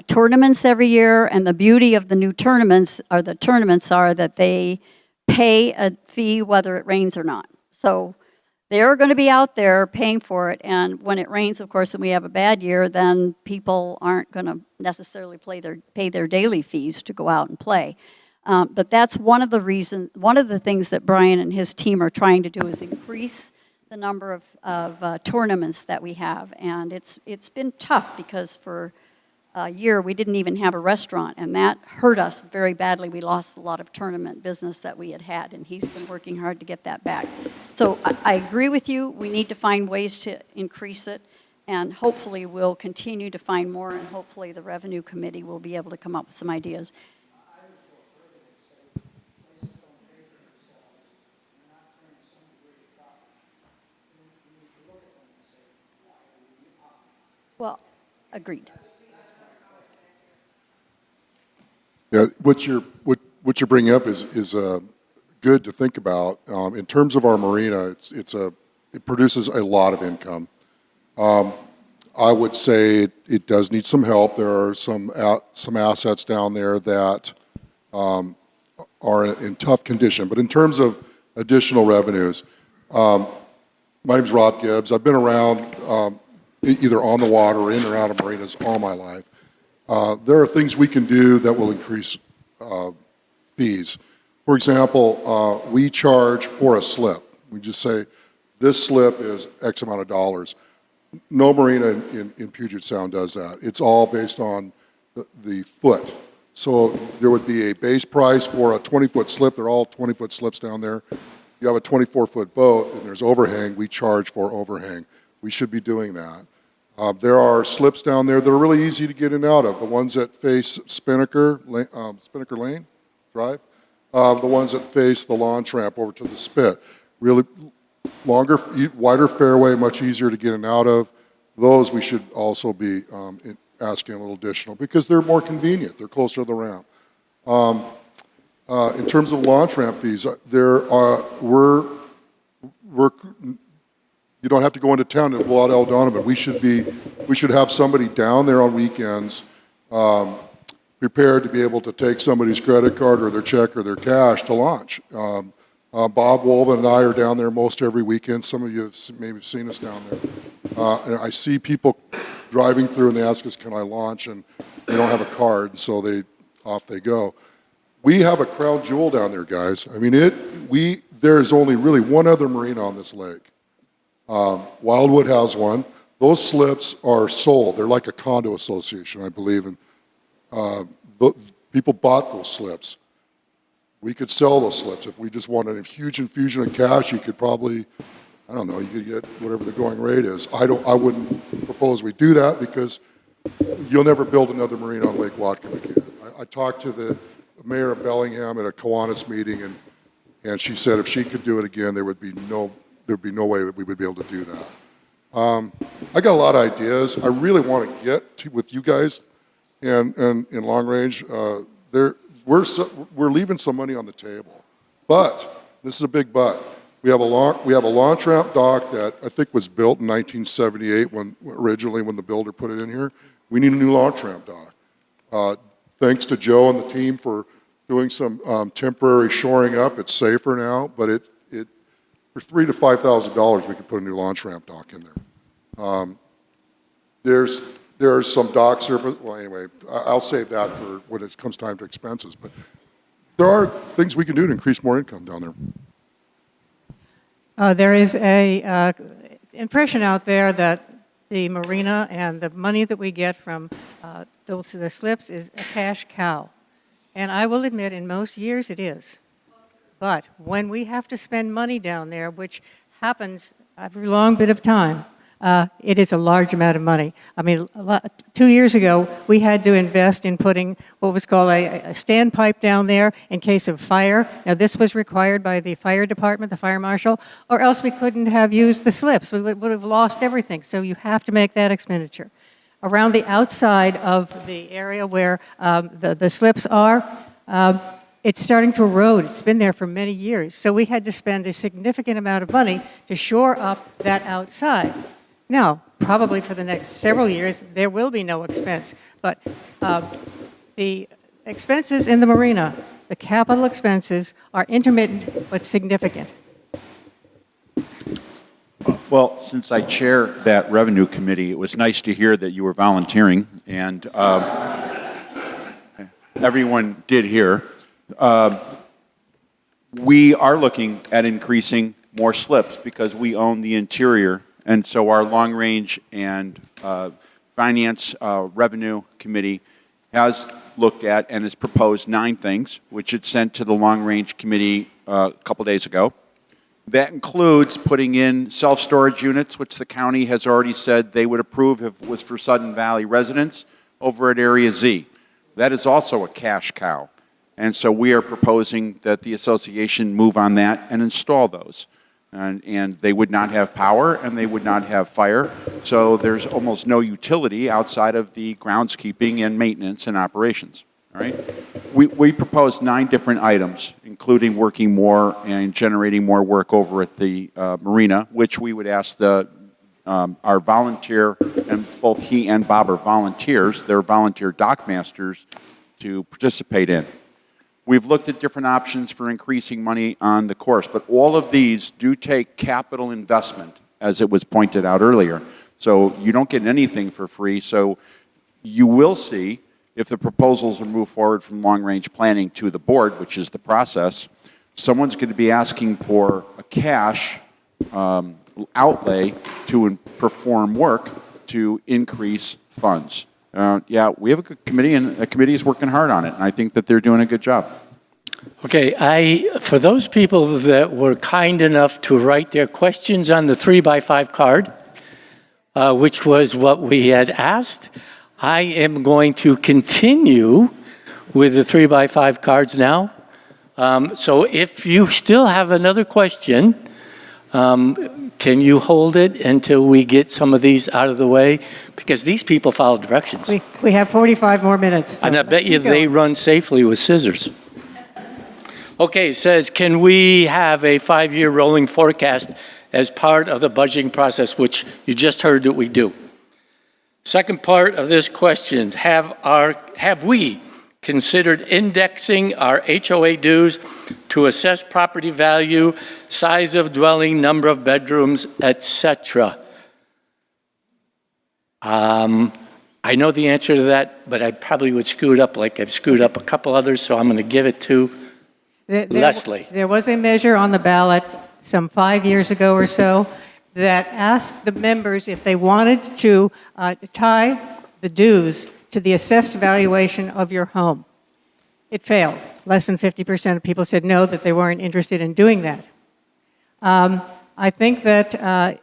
tournaments every year, and the beauty of the new tournaments are that they pay a fee whether it rains or not. So they're going to be out there paying for it, and when it rains, of course, and we have a bad year, then people aren't going to necessarily pay their daily fees to go out and play. But that's one of the things that Brian and his team are trying to do is increase the number of tournaments that we have, and it's been tough because for a year we didn't even have a restaurant, and that hurt us very badly. We lost a lot of tournament business that we had, and he's been working hard to get that back. So I agree with you. We need to find ways to increase it, and hopefully we'll continue to find more, and hopefully the Revenue Committee will be able to come up with some ideas. Well, agreed. Yeah, what you're bringing up is good to think about. In terms of our marina, it produces a lot of income. I would say it does need some help. There are some assets down there that are in tough condition. But in terms of additional revenues, my name is Rob Gibbs. I've been around either on the water or in or out of marinas all my life. There are things we can do that will increase fees. For example, we charge for a slip. We just say, this slip is X amount of dollars. No marina in Puget Sound does that. It's all based on the foot. So there would be a base price for a 20-foot slip. They're all 20-foot slips down there. You have a 24-foot boat and there's overhang. We charge for overhang. We should be doing that. There are slips down there that are really easy to get in and out of. The ones that face Spinnaker Lane Drive, the ones that face the launch ramp over to the Spit. Really longer, wider fairway, much easier to get in and out of. Those we should also be asking a little additional because they're more convenient. They're closer to the ramp. In terms of launch ramp fees, you don't have to go into town to blow out El Donovan. We should have somebody down there on weekends prepared to be able to take somebody's credit card or their check or their cash to launch. Bob Wolven and I are down there most every weekend. Some of you have maybe seen us down there. And I see people driving through and they ask us, can I launch? And they don't have a card, so off they go. We have a crown jewel down there, guys. I mean, there is only really one other marina on this lake. Wildwood has one. Those slips are sold. They're like a condo association, I believe, and people bought those slips. We could sell those slips. If we just wanted a huge infusion of cash, you could probably, I don't know, you could get whatever the going rate is. I wouldn't propose we do that because you'll never build another marina on Lake Whatcom again. I talked to the mayor of Bellingham at a Kiwanis meeting, and she said if she could do it again, there'd be no way that we would be able to do that. I got a lot of ideas. I really want to get with you guys and in long range. We're leaving some money on the table, but this is a big but. We have a launch ramp dock that I think was built in 1978 originally when the builder put it in here. We need a new launch ramp dock. Thanks to Joe and the team for doing some temporary shoring up. It's safer now, but for $3,000 to $5,000 we could put a new launch ramp dock in there. There's some dock surface. Well, anyway, I'll save that for when it comes time to expenses. But there are things we can do to increase more income down there. There is a impression out there that the marina and the money that we get from the slips is a cash cow. And I will admit, in most years it is. But when we have to spend money down there, which happens every long bit of time, it is a large amount of money. I mean, 2 years ago, we had to invest in putting what was called a standpipe down there in case of fire. Now, this was required by the fire department, the fire marshal, or else we couldn't have used the slips. We would have lost everything. So you have to make that expenditure. Around the outside of the area where the slips are, it's starting to erode. It's been there for many years. So we had to spend a significant amount of money to shore up that outside. Now, probably for the next several years, there will be no expense. But the expenses in the marina, the capital expenses, are intermittent but significant. Well, since I chair that revenue committee, it was nice to hear that you were volunteering, and everyone did hear. We are looking at increasing more slips because we own the interior. And so our long range and finance revenue committee has looked at and has proposed 9 things, which it sent to the long range committee a couple days ago. That includes putting in self-storage units, which the county has already said they would approve if it was for Sudden Valley residents over at Area Z. That is also a cash cow. And so we are proposing that the association move on that and install those. And they would not have power and they would not have fire. So there's almost no utility outside of the groundskeeping and maintenance and operations. All right? We proposed 9 different items, including working more and generating more work over at the marina, which we would ask our volunteer, and both he and Bob are volunteers, they're volunteer dock masters, to participate in. We've looked at different options for increasing money on the course, but all of these do take capital investment, as it was pointed out earlier. So you don't get anything for free. So you will see, if the proposals are moved forward from long-range planning to the board, which is the process, someone's going to be asking for a cash outlay to perform work to increase funds. Yeah, we have a good committee, and the committee is working hard on it, and I think that they're doing a good job. Okay, for those people that were kind enough to write their questions on the 3x5 card, which was what we had asked, I am going to continue with the 3x5 cards now. So if you still have another question, can you hold it until we get some of these out of the way? Because these people follow directions. We have 45 more minutes. So and I bet you they run safely with scissors. Okay, it says, can we have a 5-year rolling forecast as part of the budgeting process, which you just heard that we do? Second part of this question, have we considered indexing our HOA dues to assess property value, size of dwelling, number of bedrooms, etc.? I know the answer to that, but I probably would screw it up like I've screwed up a couple others, so I'm going to give it to Leslie. There was a measure on the ballot some 5 years ago or so that asked the members if they wanted to tie the dues to the assessed valuation of your home. it failed. Less than 50% of people said no, that they weren't interested in doing that. I think that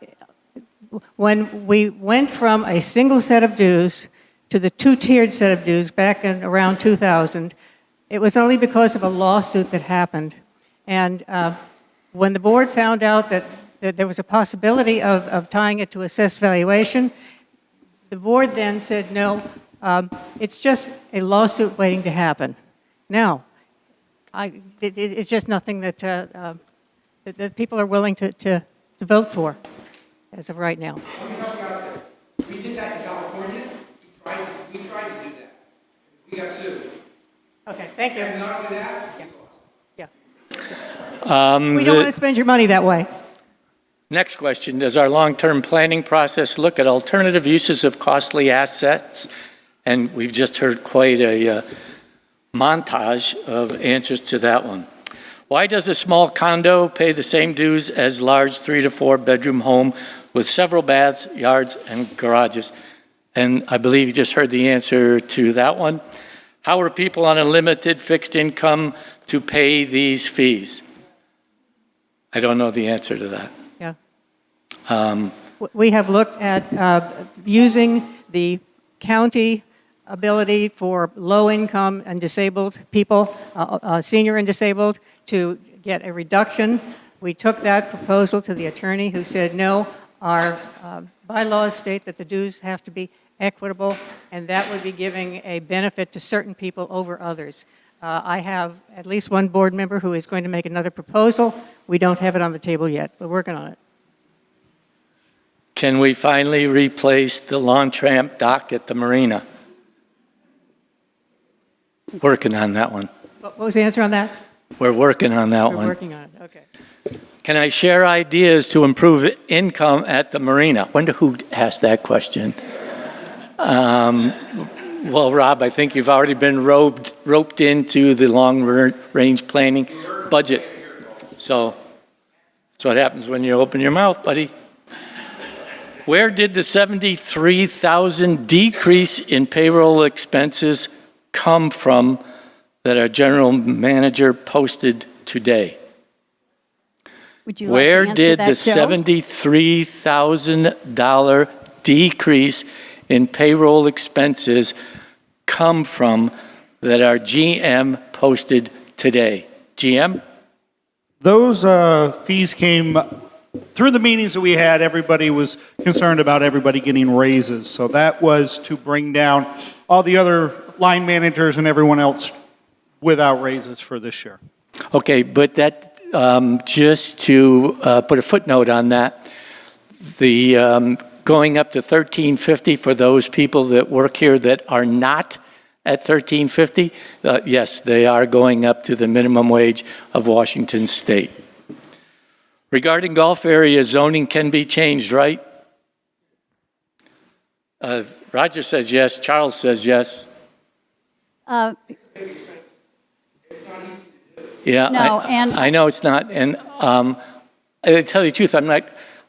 when we went from a single set of dues to the two-tiered set of dues back in around 2000, it was only because of a lawsuit that happened. And when the board found out that there was a possibility of tying it to assessed valuation, the board then said, no, it's just a lawsuit waiting to happen. Now, it's just nothing that, that people are willing to vote for as of right now. We did that in California. We tried to do that. We got sued. Okay, thank you. And not only that, we don't want to spend your money that way. Next question, does our long-term planning process look at alternative uses of costly assets? And we've just heard quite a montage of answers to that one. Why does a small condo pay the same dues as large 3 to 4 bedroom home with several baths, yards, and garages? And I believe you just heard the answer to that one. How are people on a limited fixed income to pay these fees? I don't know the answer to that. Yeah. We have looked at using the county ability for low-income and disabled people, senior and disabled, to get a reduction. We took that proposal to the attorney, who said, no, our bylaws state that the dues have to be equitable, and that would be giving a benefit to certain people over others. I have at least one board member who is going to make another proposal. We don't have it on the table yet. We're working on it. Can we finally replace the lawn tramp dock at the marina? Working on that one. What was the answer on that? We're working on that We're one. working on it, okay. Can I share ideas to improve income at the marina? Wonder who asked that question. Well, Rob, I think you've already been roped into the long-range planning budget. So that's what happens when you open your mouth, buddy. Where did the $73,000 decrease in payroll expenses come from that our general manager posted today? Would you like Where to answer did that, the Joe? $73,000 decrease in payroll expenses come from that our GM posted today? GM? Those fees came through the meetings that we had. Everybody was concerned about everybody getting raises. So that was to bring down all the other line managers and everyone else without raises for this year. Okay, but that, just to put a footnote on that, the going up to $13.50 for those people that work here that are not at $13.50, yes, they are going up to the minimum wage of Washington State. Regarding golf area zoning can be changed, right? Roger says yes, Charles says yes. Yeah, No, I know it's not, and I tell you the truth,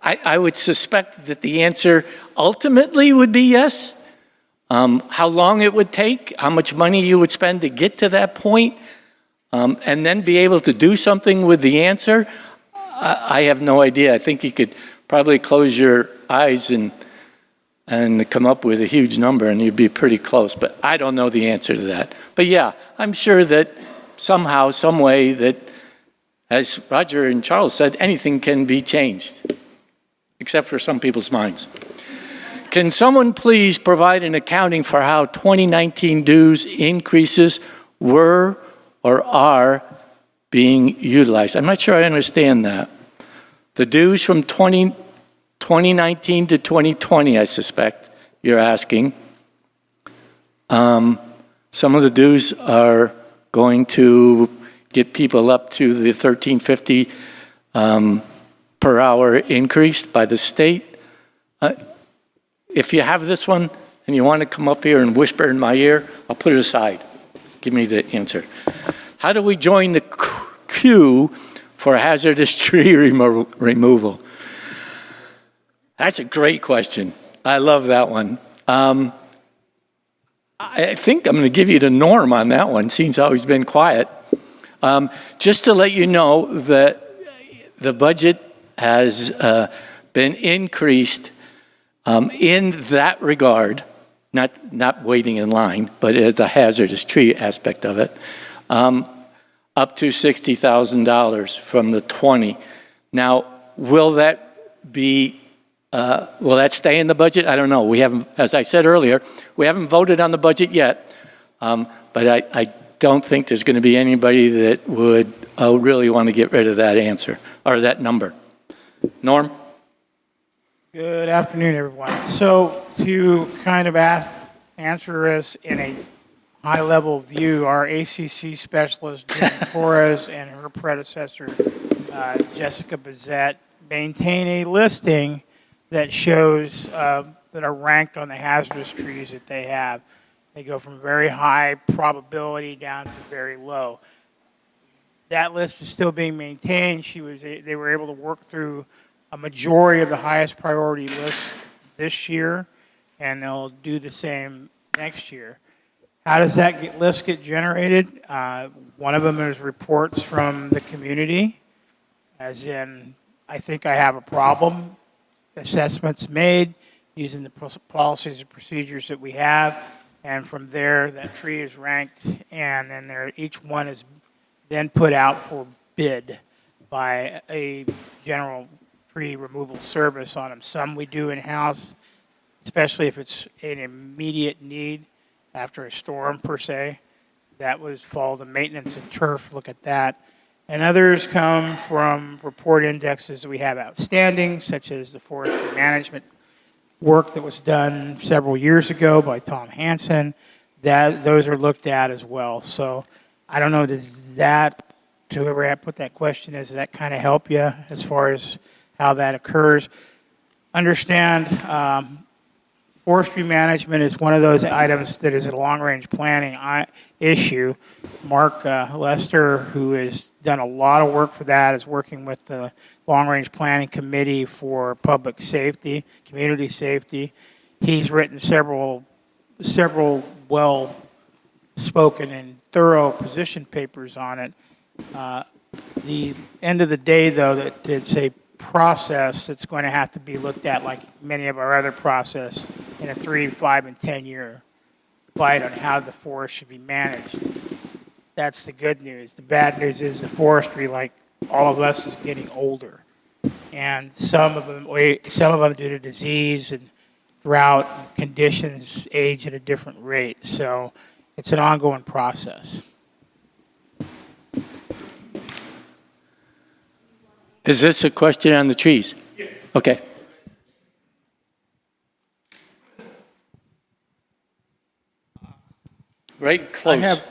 I would suspect that the answer ultimately would be yes. How long it would take, how much money you would spend to get to that point, and then be able to do something with the answer, I have no idea. I think you could probably close your eyes and come up with a huge number, and you'd be pretty close, but I don't know the answer to that. But yeah, I'm sure that somehow, some way that, as Roger and Charles said, anything can be changed, except for some people's minds. Can someone please provide an accounting for how 2019 dues increases were or are being utilized? I'm not sure I understand that. The dues from 2019 to 2020, I suspect you're asking. Some of the dues are going to get people up to the $13.50 per hour increased by the state. If you have this one and you want to come up here and whisper in my ear, I'll put it aside. Give me the answer. How do we join the queue for hazardous tree removal? That's a great question. I love that one. I think I'm going to give you to Norm on that one, since how he's been quiet. Just to let you know that the budget has been increased in that regard, not waiting in line, but as the hazardous tree aspect of it, up to $60,000 from the 20. Now, will that stay in the budget? I don't know. We haven't, as I said earlier, we haven't voted on the budget yet, but I don't think there's going to be anybody that would really want to get rid of that answer or that number. Norm? Good afternoon, everyone. So to kind of answer us in a high-level view, our ACC specialist, Jen Torres, and her predecessor, Jessica Bazette, maintain a listing that shows that are ranked on the hazardous trees that they have. They go from very high probability down to very low. That list is still being maintained. They were able to work through a majority of the highest priority lists this year, and they'll do the same next year. How does that list get generated? One of them is reports from the community, as in, I think I have a problem, assessments made using the policies and procedures that we have, and from there, that tree is ranked, and then each one is then put out for bid by a general tree removal service on them. Some we do in-house, especially if it's an immediate need after a storm per se. That would follow the maintenance and turf, look at that. And others come from report indexes we have outstanding, such as the forestry management work that was done several years ago by Tom Hansen. Those are looked at as well. So I don't know, does that, to whoever put that question, does that kind of help you as far as how that occurs? Understand, forestry management is one of those items that is a long-range planning issue. Mark Lester, who has done a lot of work for that, is working with the long-range planning committee for public safety, community safety. He's written several well-spoken and thorough position papers on it. The end of the day, though, that it's a process that's going to have to be looked at like many of our other process in a 3, 5, and 10-year bite on how the forest should be managed. That's the good news. The bad news is the forestry, like all of us, is getting older. And some of them due to disease and drought and conditions age at a different rate. So it's an ongoing process. Is this a question on the trees? Yes. Okay. Right, close.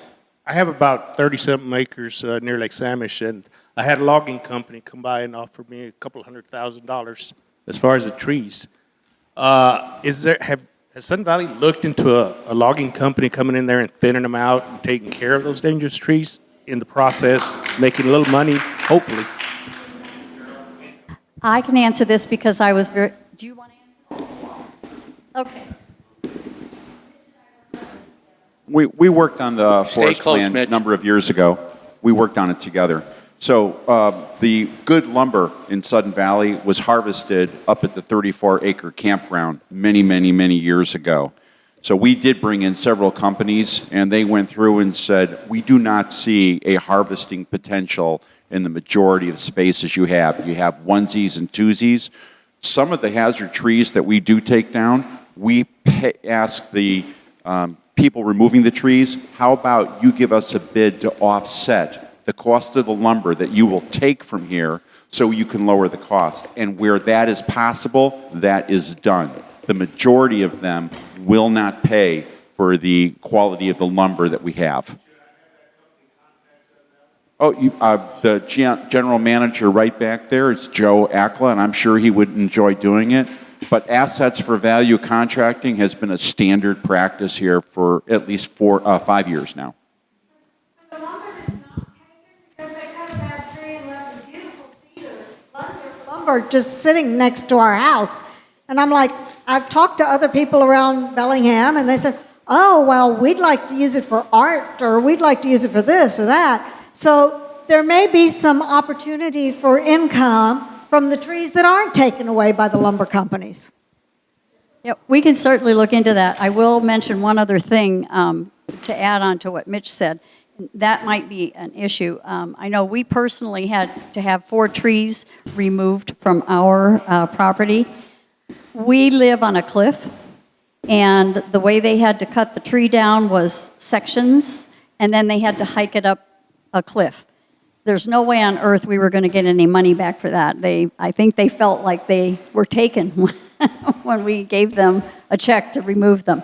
I have about 30-something acres near Lake Samish, and I had a logging company come by and offer me a couple $100,000 as far as the trees. Has Sun Valley looked into a logging company coming in there and thinning them out and taking care of those dangerous trees in the process, making a little money, hopefully? I can answer this because I was very, do you want to answer? Okay. We worked on the forest close, plan Mitch. a number of years ago. We worked on it together. So the good lumber in Sudden Valley was harvested up at the 34-acre campground many, many, many years ago. So we did bring in several companies, and they went through and said, we do not see a harvesting potential in the majority of spaces you have. You have onesies and twosies. Some of the hazard trees that we do take down, we ask the people removing the trees, how about you give us a bid to offset the cost of the lumber that you will take from here so you can lower the cost. And where that is possible, that is done. The majority of them will not pay for the quality of the lumber that we have. Oh, the general manager right back there is Joe Akla, and I'm sure he would enjoy doing it. But assets for value contracting has been a standard practice here for at least 5 years now. Lumber just sitting next to our house. And I'm like, I've talked to other people around Bellingham, and they said, oh, well, we'd like to use it for art, or we'd like to use it for this or that. So there may be some opportunity for income from the trees that aren't taken away by the lumber companies. Yeah, we can certainly look into that. I will mention one other thing to add on to what Mitch said. That might be an issue. I know we personally had to have 4 trees removed from our property. We live on a cliff, and the way they had to cut the tree down was sections, and then they had to hike it up a cliff. There's no way on earth we were going to get any money back for that. I think they felt like they were taken when we gave them a check to remove them.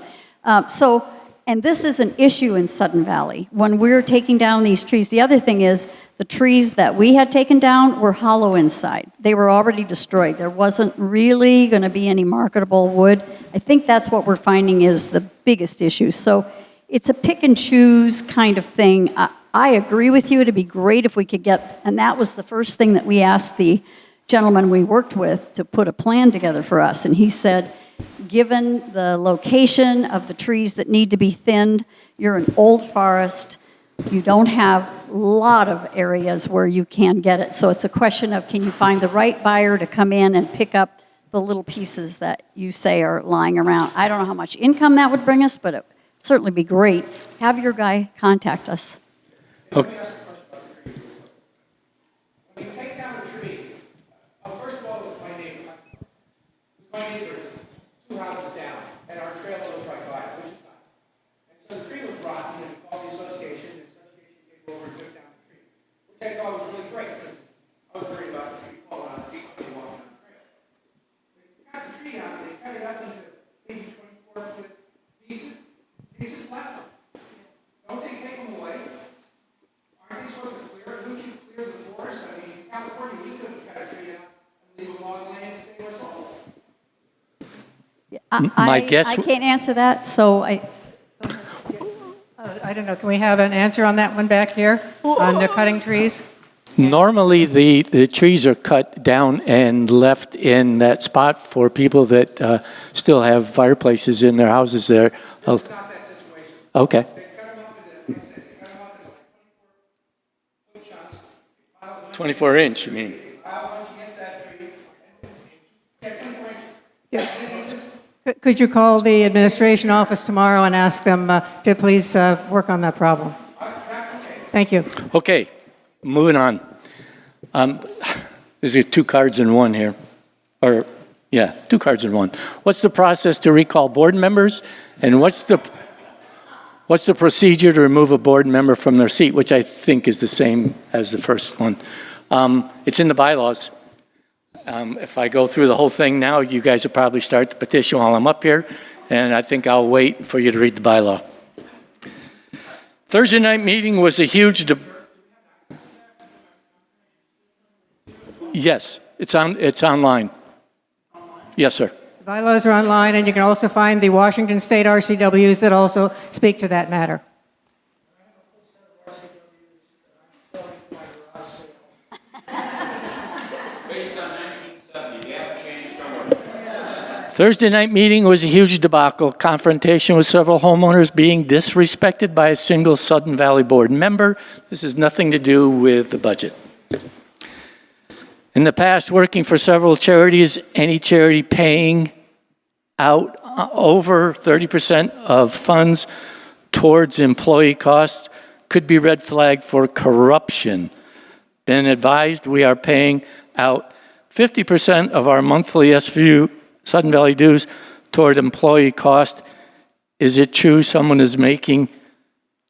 And this is an issue in Sudden Valley. When we're taking down these trees, the other thing is the trees that we had taken down were hollow inside. They were already destroyed. There wasn't really going to be any marketable wood. I think that's what we're finding is the biggest issue. So it's a pick and choose kind of thing. I agree with you. It'd be great if we could get, and that was the first thing that we asked the gentleman we worked with to put a plan together for us. And he said, given the location of the trees that need to be thinned, you're an old forest, you don't have a lot of areas where you can get it. So it's a question of, can you find the right buyer to come in and pick up the little pieces that you say are lying around? I don't know how much income that would bring us, but it would certainly be great. Have your guy contact us. Okay. When you take down a tree, first of all, it was my neighbor. My neighbor, 2 houses down, and our trail goes right by it, which is nice. And so the tree was rotten, and we called the association came over and took down the tree, which I thought was really great, because I was worried about the tree falling on somebody walking on the trail. They got the tree down, and they cut it up into maybe 24-foot pieces, they just left them. Don't they take them away? Aren't they supposed to clear it? Who should clear the forest? I mean, in California, we couldn't cut a tree down and leave a log laying to save our souls. I can't answer that, so I don't know, can we have an answer on that one back here, on the cutting trees? Normally, the trees are cut down and left in that spot for people that still have fireplaces in their houses there. Oh. It's not that situation. Okay. They cut them up into, like I said, they cut them up into like 24-foot chunks. They pile a bunch 24 inch, you mean? pile a bunch against that tree. Yeah, 24 inches. Yes. And then just Could you call the administration office tomorrow and ask them to please work on that problem? Thank you. Okay, moving on. There's 2 cards in one here. Or, yeah, 2 cards in one. What's the process to recall board members? And what's the procedure to remove a board member from their seat, which I think is the same as the first one. It's in the bylaws. If I go through the whole thing now, you guys will probably start the petition while I'm up here, and I think I'll wait for you to read the bylaw. Thursday night meeting was a huge Yes, it's online. Yes, sir. The bylaws are online, and you can also find the Washington State RCWs that also speak to that matter. Thursday night meeting was a huge debacle, confrontation with several homeowners being disrespected by a single Sudden Valley board member. This has nothing to do with the budget. In the past, working for several charities, any charity paying out over 30% of funds towards employee costs could be red flagged for corruption. Been advised we are paying out 50% of our monthly SVU Sudden Valley dues toward employee cost. Is it true someone is making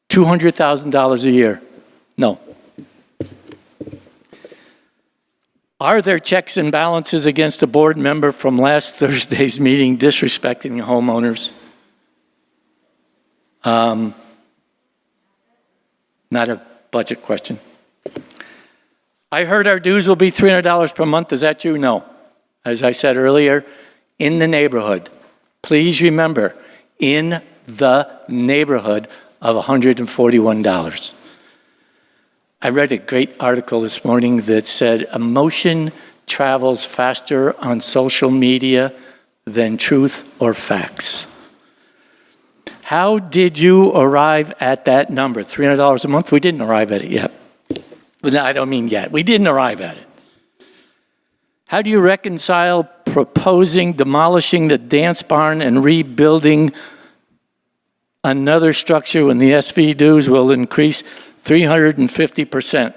$200,000 a year? No. Are there checks and balances against a board member from last Thursday's meeting disrespecting homeowners? Not a budget question. I heard our dues will be $300 per month. Is that true? No. As I said earlier, in the neighborhood. Please remember, in the neighborhood of $141. I read a great article this morning that said emotion travels faster on social media than truth or facts. How did you arrive at that number? $300 a month? We didn't arrive at it yet. But no, I don't mean yet. We didn't arrive at it. How do you reconcile proposing demolishing the dance barn and rebuilding another structure when the SV dues will increase 350%?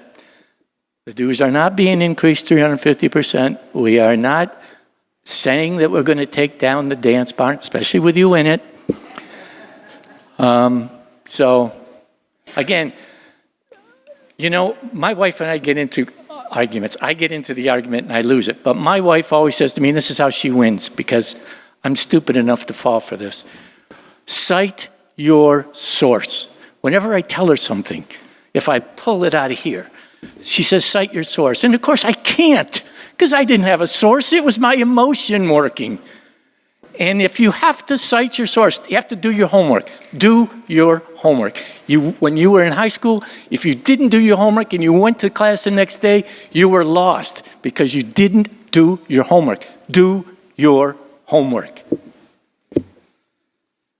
The dues are not being increased 350%. We are not saying that we're going to take down the dance barn, especially with you in it. So, again, you know, my wife and I get into arguments. I get into the argument and I lose it. But my wife always says to me, and this is how she wins, because I'm stupid enough to fall for this. Cite your source. Whenever I tell her something, if I pull it out of here, she says, cite your source. And of course I can't, because I didn't have a source. It was my emotion working. And if you have to cite your source, you have to do your homework. Do your homework. When you were in high school, if you didn't do your homework and you went to class the next day, you were lost because you didn't do your homework. Do your homework.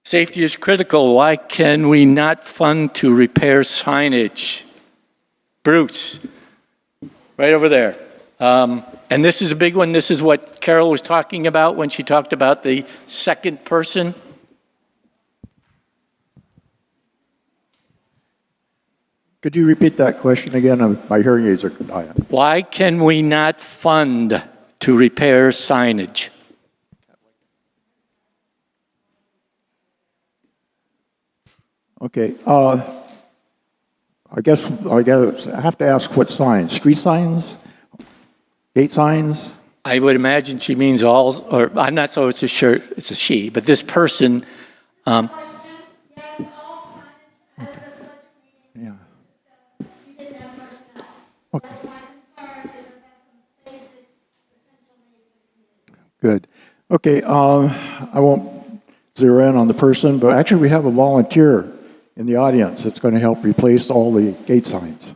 Safety is critical. Why can we not fund to repair signage? Bruce, right over there. And this is a big one. This is what Carol was talking about when she talked about the second person. Could you repeat that question again? My hearing aids are dying. Why can we not fund to repair signage? Okay. I guess I have to ask what signs? Street signs? Gate signs? I would imagine she means all, or I'm not so it's a shirt, it's a she, but this person. Yeah. Okay. Good. Okay. I won't zero in on the person, but actually we have a volunteer in the audience that's going to help replace all the gate signs.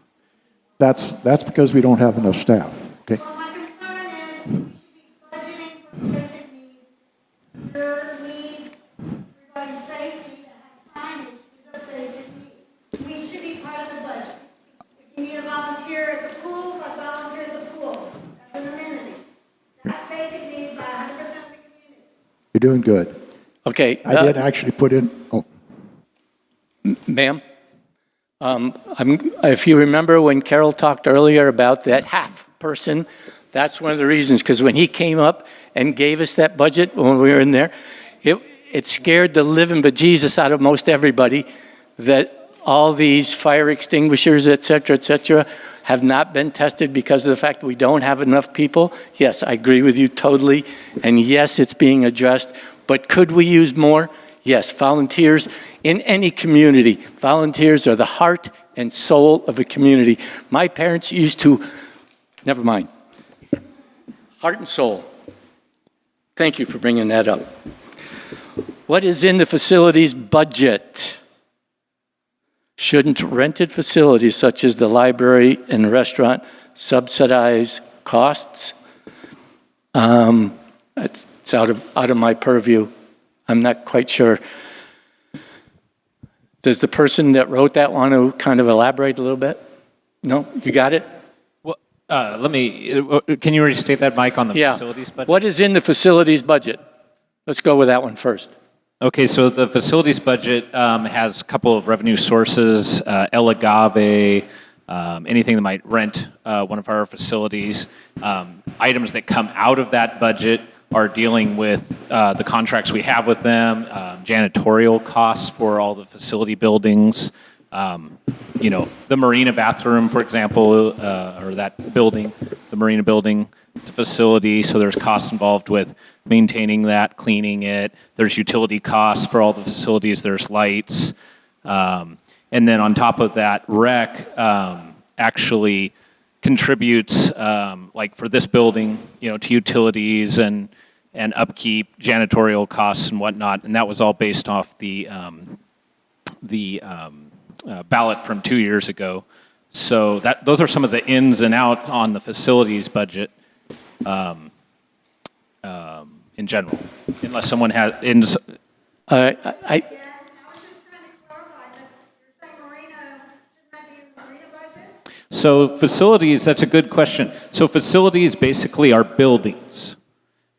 That's because we don't have enough staff. Okay. You're doing good. Okay. I did actually put in. Oh. Ma'am, if you remember when Carol talked earlier about that half person, that's one of the reasons, because when he came up and gave us that budget when we were in there, it scared the living bejesus out of most everybody that all these fire extinguishers, et cetera, have not been tested because of the fact that we don't have enough people. Yes, I agree with you totally. And yes, it's being addressed. But could we use more? Yes, volunteers in any community. Volunteers are the heart and soul of a community. My parents used to, never mind. Heart and soul. Thank you for bringing that up. What is in the facilities budget? Shouldn't rented facilities such as the library and restaurant subsidize costs? It's out of my purview. I'm not quite sure. Does the person that wrote that want to kind of elaborate a little bit? No? You got it? Well, can you restate that, Mike, on the facilities budget? What is in the facilities budget? Let's go with that one first. Okay, so the facilities budget has a couple of revenue sources, El Agave, anything that might rent one of our facilities. Items that come out of that budget are dealing with the contracts we have with them, janitorial costs for all the facility buildings, the marina bathroom, for example, or that building, the marina building. It's a facility, so there's costs involved with maintaining that, cleaning it. There's utility costs for all the facilities. There's lights. And then on top of that, rec actually contributes, like for this building, to utilities and upkeep, janitorial costs and whatnot. And that was all based off the ballot from 2 years ago. So those are some of the ins and outs on the facilities budget. In general, unless someone has. So facilities, that's a good question. So facilities basically are buildings.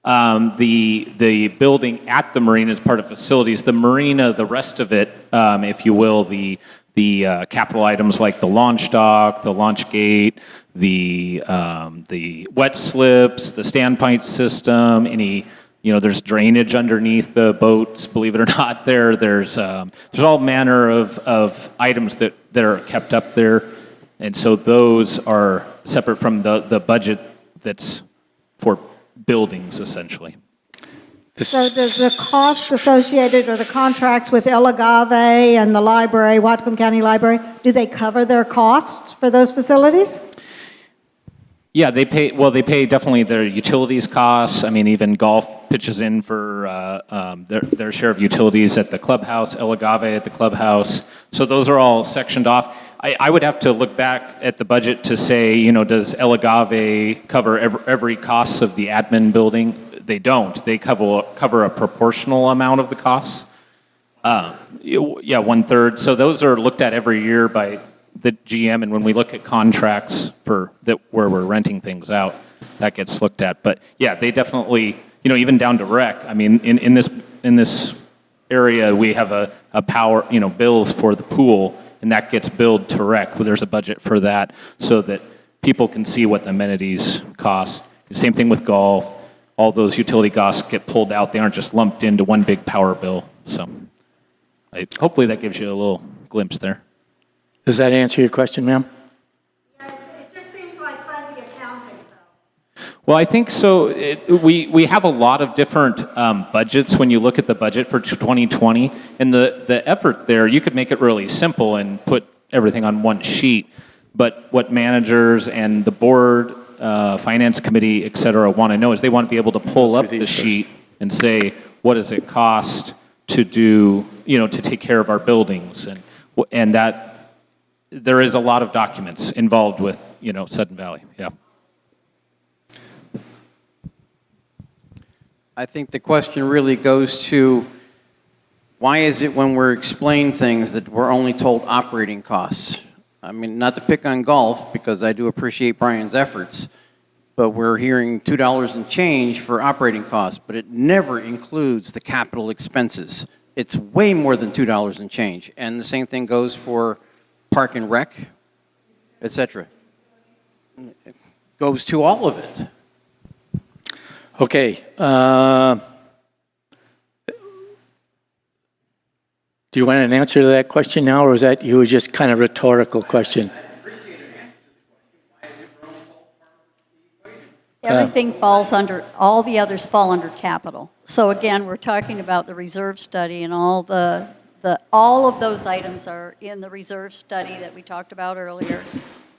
The building at the marina is part of facilities. The marina, the rest of it, if you will, the capital items like the launch dock, the launch gate, the wet slips, the standpipe system, there's drainage underneath the boats, believe it or not. There's all manner of items that are kept up there. And so those are separate from the budget that's for buildings, essentially. So does the cost associated or the contracts with El Agave and the library, Whatcom County Library, do they cover their costs for those facilities? Yeah, they pay definitely their utilities costs. I mean, even golf pitches in for their share of utilities at the clubhouse, El Agave at the clubhouse. So those are all sectioned off. I would have to look back at the budget to say, does El Agave cover every cost of the admin building? They don't. They cover a proportional amount of the costs. Yeah, 1/3. So those are looked at every year by the GM, and when we look at contracts where we're renting things out, that gets looked at. But yeah, they definitely, even down to rec. I mean, in this area, we have a power, bills for the pool, and that gets billed to rec. There's a budget for that so that people can see what the amenities cost. The same thing with golf. All those utility costs get pulled out. They aren't just lumped into one big power bill. So hopefully that gives you a little glimpse there. Does that answer your question, ma'am? Yeah, it just seems like fuzzy accounting, though. Well, I think so. We have a lot of different budgets when you look at the budget for 2020. And the effort there, you could make it really simple and put everything on one sheet. But what managers and the board, finance committee, et cetera, want to know is they want to be able to pull up the sheet and say, what does it cost to do, to take care of our buildings? And that there is a lot of documents involved with, Sudden Valley. Yeah. I think the question really goes to why is it when we're explaining things that we're only told operating costs? I mean, not to pick on golf, because I do appreciate Brian's efforts, but we're hearing $2 and change for operating costs, but it never includes the capital expenses. It's way more than $2 and change. And the same thing goes for Park and Rec, et cetera. It goes to all of it. Okay. Do you want an answer to that question now, or is that you were just kind of rhetorical question? Everything falls under, all the others fall under capital. So again, we're talking about the reserve study, and all of those items are in the reserve study that we talked about earlier.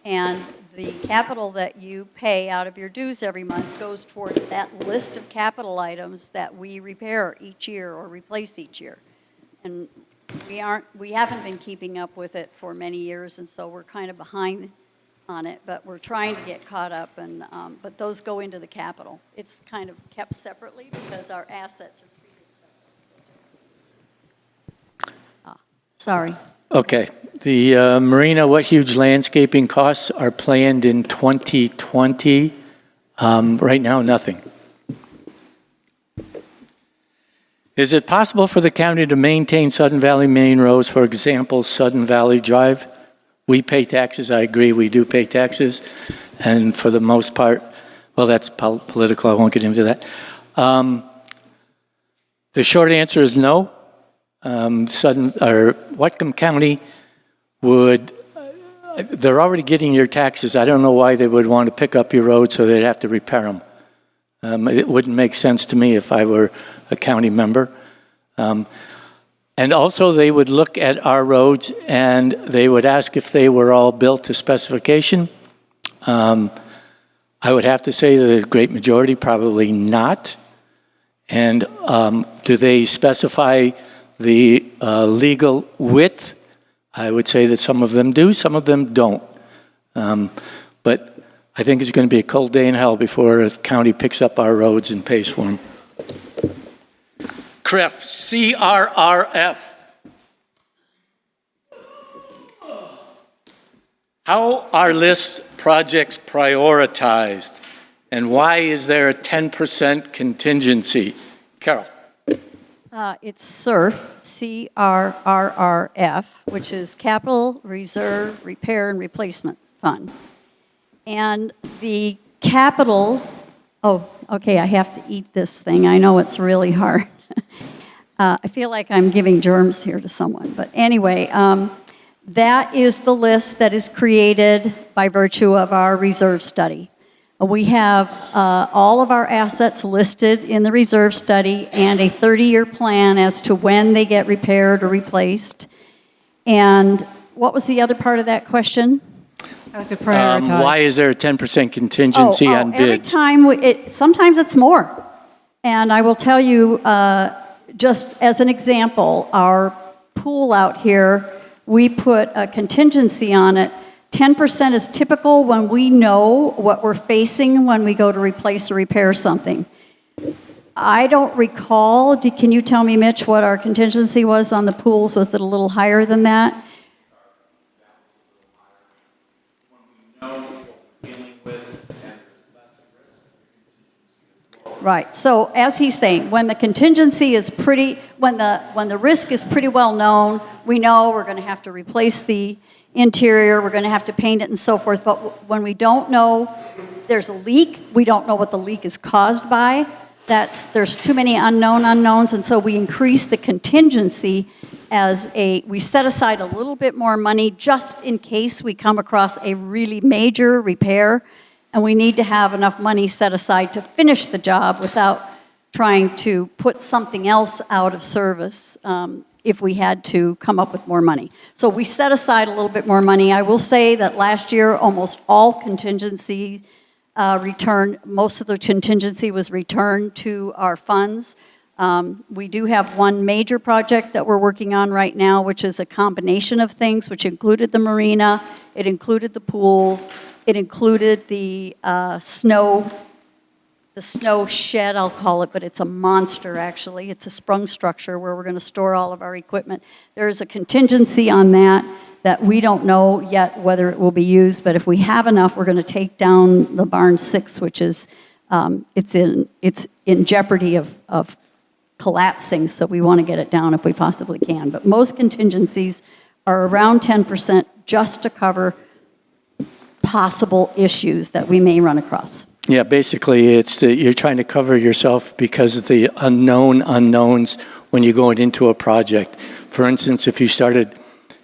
And the capital that you pay out of your dues every month goes towards that list of capital items that we repair each year or replace each year. And we haven't been keeping up with it for many years, and so we're kind of behind on it, but we're trying to get caught up, and but those go into the capital. It's kind of kept separately because our assets are treated separately. Sorry. Okay. The marina, what huge landscaping costs are planned in 2020? Right now, nothing. Is it possible for the county to maintain Sudden Valley main roads, for example, Sudden Valley Drive? We pay taxes, I agree, we do pay taxes, and for the most part, well, that's political, I won't get into that. The short answer is no. Whatcom County would, they're already getting your taxes. I don't know why they would want to pick up your road so they'd have to repair them. It wouldn't make sense to me if I were a county member. And also they would look at our roads and they would ask if they were all built to specification. I would have to say the great majority probably not. And do they specify the legal width? I would say that some of them do, some of them don't. But I think it's going to be a cold day in hell before the county picks up our roads and pays for them. CRF, C-R-R-F. How are list projects prioritized, and why is there a 10% contingency? Carol. It's CRRF, C-R-R-R-F, which is Capital Reserve Repair and Replacement Fund. And the capital, oh, okay, I have to eat this thing. I know it's really hard. I feel like I'm giving germs here to someone. But anyway, that is the list that is created by virtue of our reserve study. We have all of our assets listed in the reserve study and a 30-year plan as to when they get repaired or replaced. And what was the other part of that question? That was a prioritized. Why is there a 10% contingency on every bids? time, sometimes it's more. And I will tell you, just as an example, our pool out here, we put a contingency on it. 10% is typical when we know what we're facing when we go to replace or repair something. I don't recall, can you tell me, Mitch, what our contingency was on the pools? Was it a little higher than that? Right. So as he's saying, when the contingency is when the risk is pretty well known, we know we're going to have to replace the interior, we're going to have to paint it and so forth. But when we don't know there's a leak, we don't know what the leak is caused by. There's too many unknowns, and so we increase the contingency we set aside a little bit more money just in case we come across a really major repair. And we need to have enough money set aside to finish the job without trying to put something else out of service if we had to come up with more money. So we set aside a little bit more money. I will say that last year, almost all contingency most of the contingency was returned to our funds. We do have one major project that we're working on right now, which is a combination of things, which included the marina, it included the pools, it included the snow shed, I'll call it, but it's a monster, actually. It's a sprung structure where we're going to store all of our equipment. There's a contingency on that we don't know yet whether it will be used, but if we have enough, we're going to take down the barn 6, which is, it's in jeopardy of collapsing, so we want to get it down if we possibly can. But most contingencies are around 10% just to cover possible issues that we may run across. Yeah, basically, it's that you're trying to cover yourself because of the unknowns when you're going into a project. For instance, if you started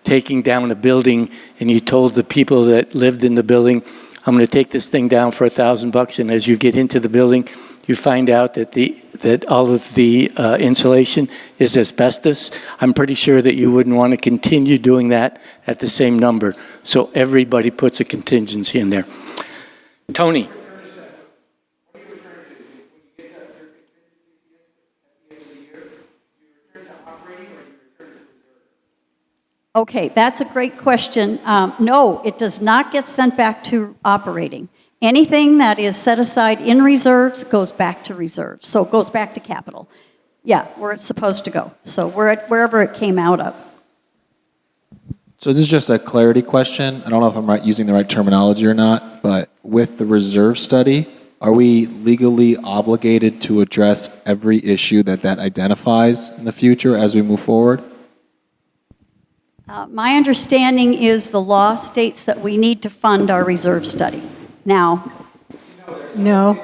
taking down a building and you told the people that lived in the building, I'm going to take this thing down for $1,000, and as you get into the building, you find out that all of the insulation is asbestos. I'm pretty sure that you wouldn't want to continue doing that at the same number. So everybody puts a contingency in there. Tony. Okay, that's a great question. No, it does not get sent back to operating. Anything that is set aside in reserves goes back to reserves, so it goes back to capital. Yeah, where it's supposed to go. So wherever it came out of. So this is just a clarity question. I don't know if I'm using the right terminology or not, but with the reserve study, are we legally obligated to address every issue that identifies in the future as we move forward? My understanding is the law states that we need to fund our reserve study. Now, No.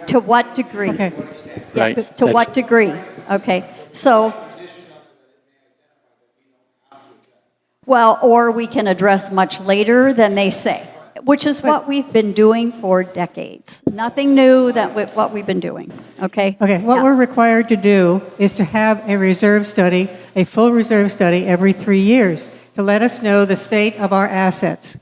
To what degree? Okay. Yeah, Right. to what degree? Okay, so, well, or we can address much later than they say, which is what we've been doing for decades. Nothing new what we've been doing, okay? Okay, what we're required to do is to have a reserve study, a full reserve study every 3 years to let us know the state of our assets.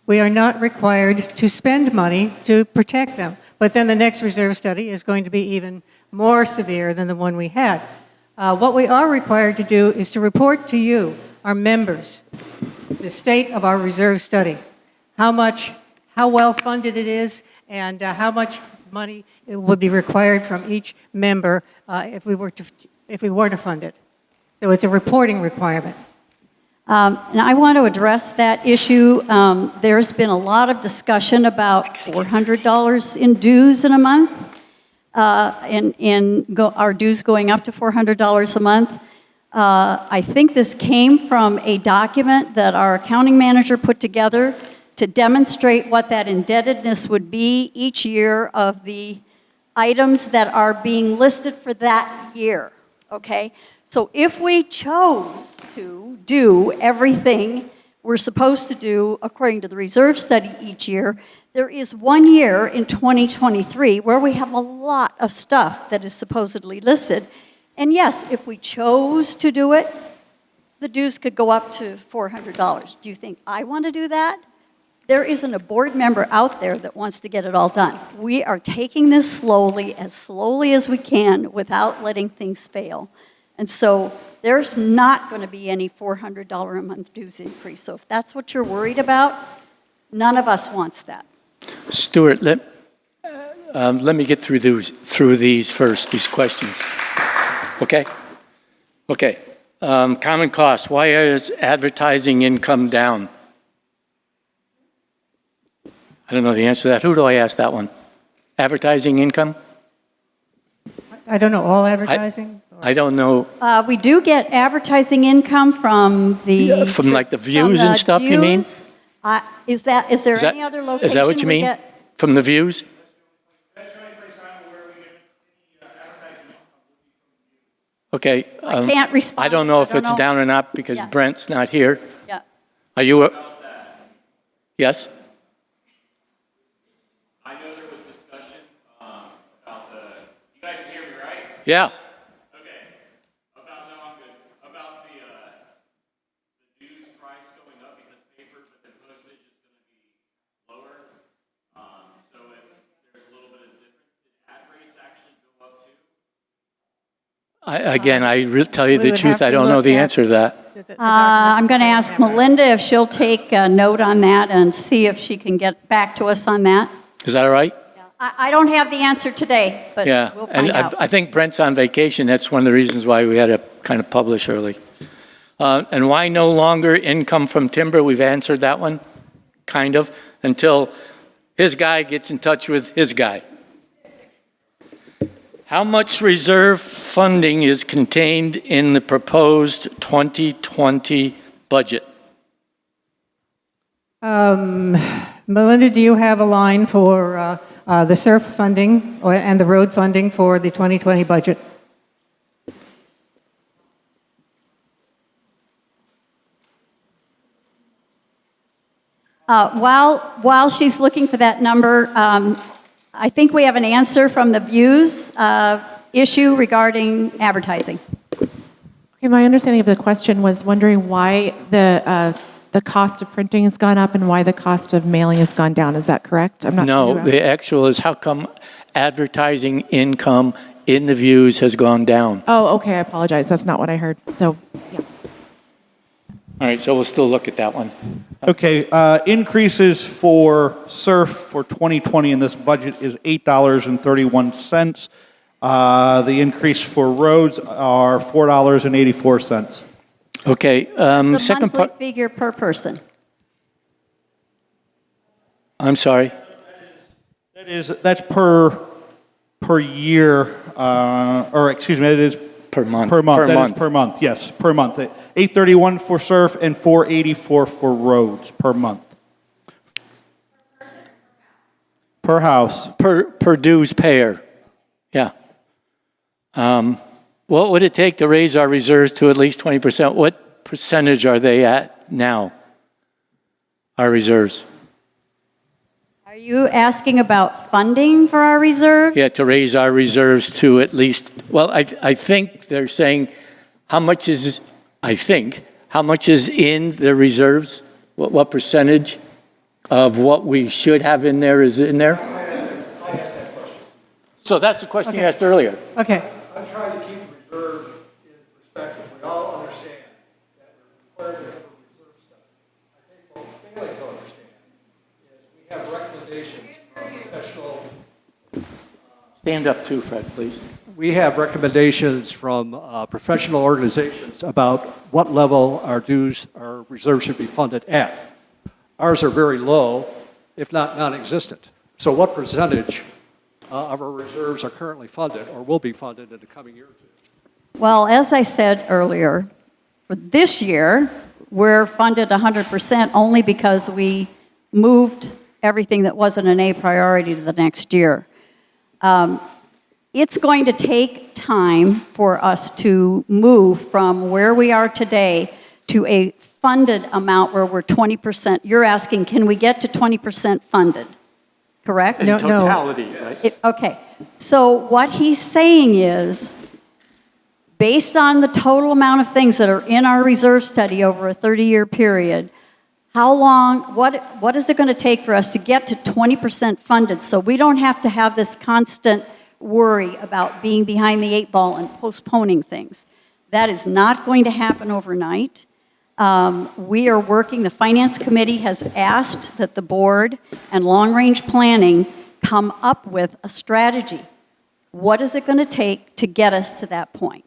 We are not required to spend money to protect them, but then the next reserve study is going to be even more severe than the one we had. What we are required to do is to report to you, our members, the state of our reserve study, how well funded it is, and how much money it would be required from each member if we were to fund it. So it's a reporting requirement. And I want to address that issue. There's been a lot of discussion about $400 in dues in a month, our dues going up to $400 a month. I think this came from a document that our accounting manager put together to demonstrate what that indebtedness would be each year of the items that are being listed for that year, okay? So if we chose to do everything we're supposed to do according to the reserve study each year, there is 1 year in 2023 where we have a lot of stuff that is supposedly listed. And yes, if we chose to do it, the dues could go up to $400. Do you think I want to do that? There isn't a board member out there that wants to get it all done. We are taking this slowly as we can without letting things fail. And so there's not going to be any $400 a month dues increase. So if that's what you're worried about, none of us wants that. Stuart, let me get through these first, these questions. Okay? Okay. Common cost. Why is advertising income down? I don't know the answer to that. Who do I ask that one? Advertising income? I don't know, all advertising? I don't know. We do get advertising income from the... From like the views and stuff, you mean? Is there any other location Is that what you we mean? get? From the views? Okay. I can't respond. I don't know if I don't it's know. down or not because Yeah. Brent's not here. Yeah. Are you? Yes? I know there was discussion about you guys can hear me, right? Yeah. Okay. About the dues price going up because paper, but then postage is going to be lower. So there's a little bit of difference. Did ad rates actually go up too? Tell you We the would truth, have I to don't know look the at answer to that. I'm going to ask Melinda if she'll take a note on that and see if she can get back to us on that. Is that all right? I don't have the answer today, but Yeah. we'll And find out. I think Brent's on vacation. That's one of the reasons why we had to kind of publish early. And why no longer income from timber? We've answered that one, kind of, until his guy gets in touch with his guy. How much reserve funding is contained in the proposed 2020 budget? Melinda, do you have a line for the SURF funding and the road funding for the 2020 budget? While she's looking for that number, I think we have an answer from the Views issue regarding advertising. Okay, my understanding of the question was wondering why the cost of printing has gone up and why the cost of mailing has gone down. Is that correct? I'm not No, sure who asked. the actual is how come advertising income in the Views has gone down? Oh, okay, I apologize. That's not what I heard. So, yeah. All right, so we'll still look at that one. Okay, increases for SURF for 2020 in this budget is $8.31. The increase for roads are $4.84. Okay, It's a second monthly part. figure per person. I'm sorry. That's per year, or excuse me, it is per month. Per month. Per That is month. per month. Yes, per month. $8.31 for SURF and $4.84 for roads per month. Per house. Per dues payer. Yeah. What would it take to raise our reserves to at least 20%? What percentage are they at now? Our reserves. Are you asking about funding for our reserves? Yeah, to raise our reserves to at least, well, I think they're saying how much is in the reserves? What percentage of what we should have in there is in there? So that's the question you asked earlier. Okay. I'm trying to keep reserve in perspective. We all understand that we're required to have a reserve study. I think what we're failing to understand is we have recommendations from professional. Stand up too, Fred, please. we have recommendations from professional organizations about what level our dues, our reserves should be funded at. Ours are very low, if not non-existent. So what percentage of our reserves are currently funded or will be funded in the coming year or two? Well, as I said earlier, for this year, we're funded 100% only because we moved everything that wasn't an A priority to the next year. It's going to take time for us to move from where we are today to a funded amount where we're 20%. You're asking, can we get to 20% funded? Correct? In totality, right? Okay. So what he's saying is, based on the total amount of things that are in our reserve study over a 30-year period, how long, what is it going to take for us to get to 20% funded so we don't have to have this constant worry about being behind the 8 ball and postponing things? That is not going to happen overnight. We are working, the Finance Committee has asked that the board and long-range planning come up with a strategy. What is it going to take to get us to that point?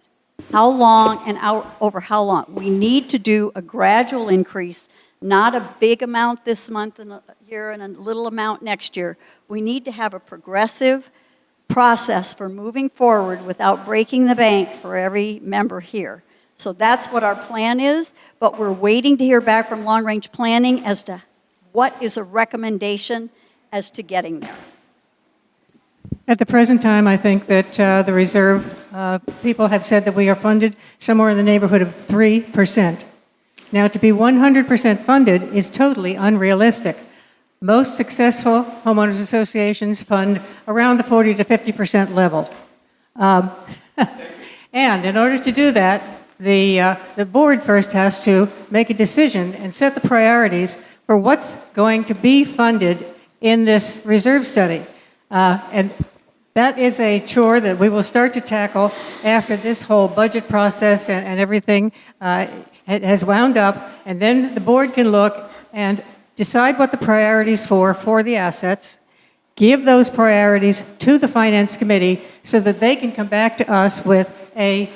How long and over how long? We need to do a gradual increase, not a big amount this month and a year and a little amount next year. We need to have a progressive process for moving forward without breaking the bank for every member here. So that's what our plan is, but we're waiting to hear back from long-range planning as to what is a recommendation as to getting there. At the present time, I think that the reserve people have said that we are funded somewhere in the neighborhood of 3%. Now, to be 100% funded is totally unrealistic. Most successful homeowners associations fund around the 40 to 50% level. And in order to do that, the board first has to make a decision and set the priorities for what's going to be funded in this reserve study. And that is a chore that we will start to tackle after this whole budget process and everything has wound up, and then the board can look and decide what the priorities for the assets, give those priorities to the Finance Committee so that they can come back to us with a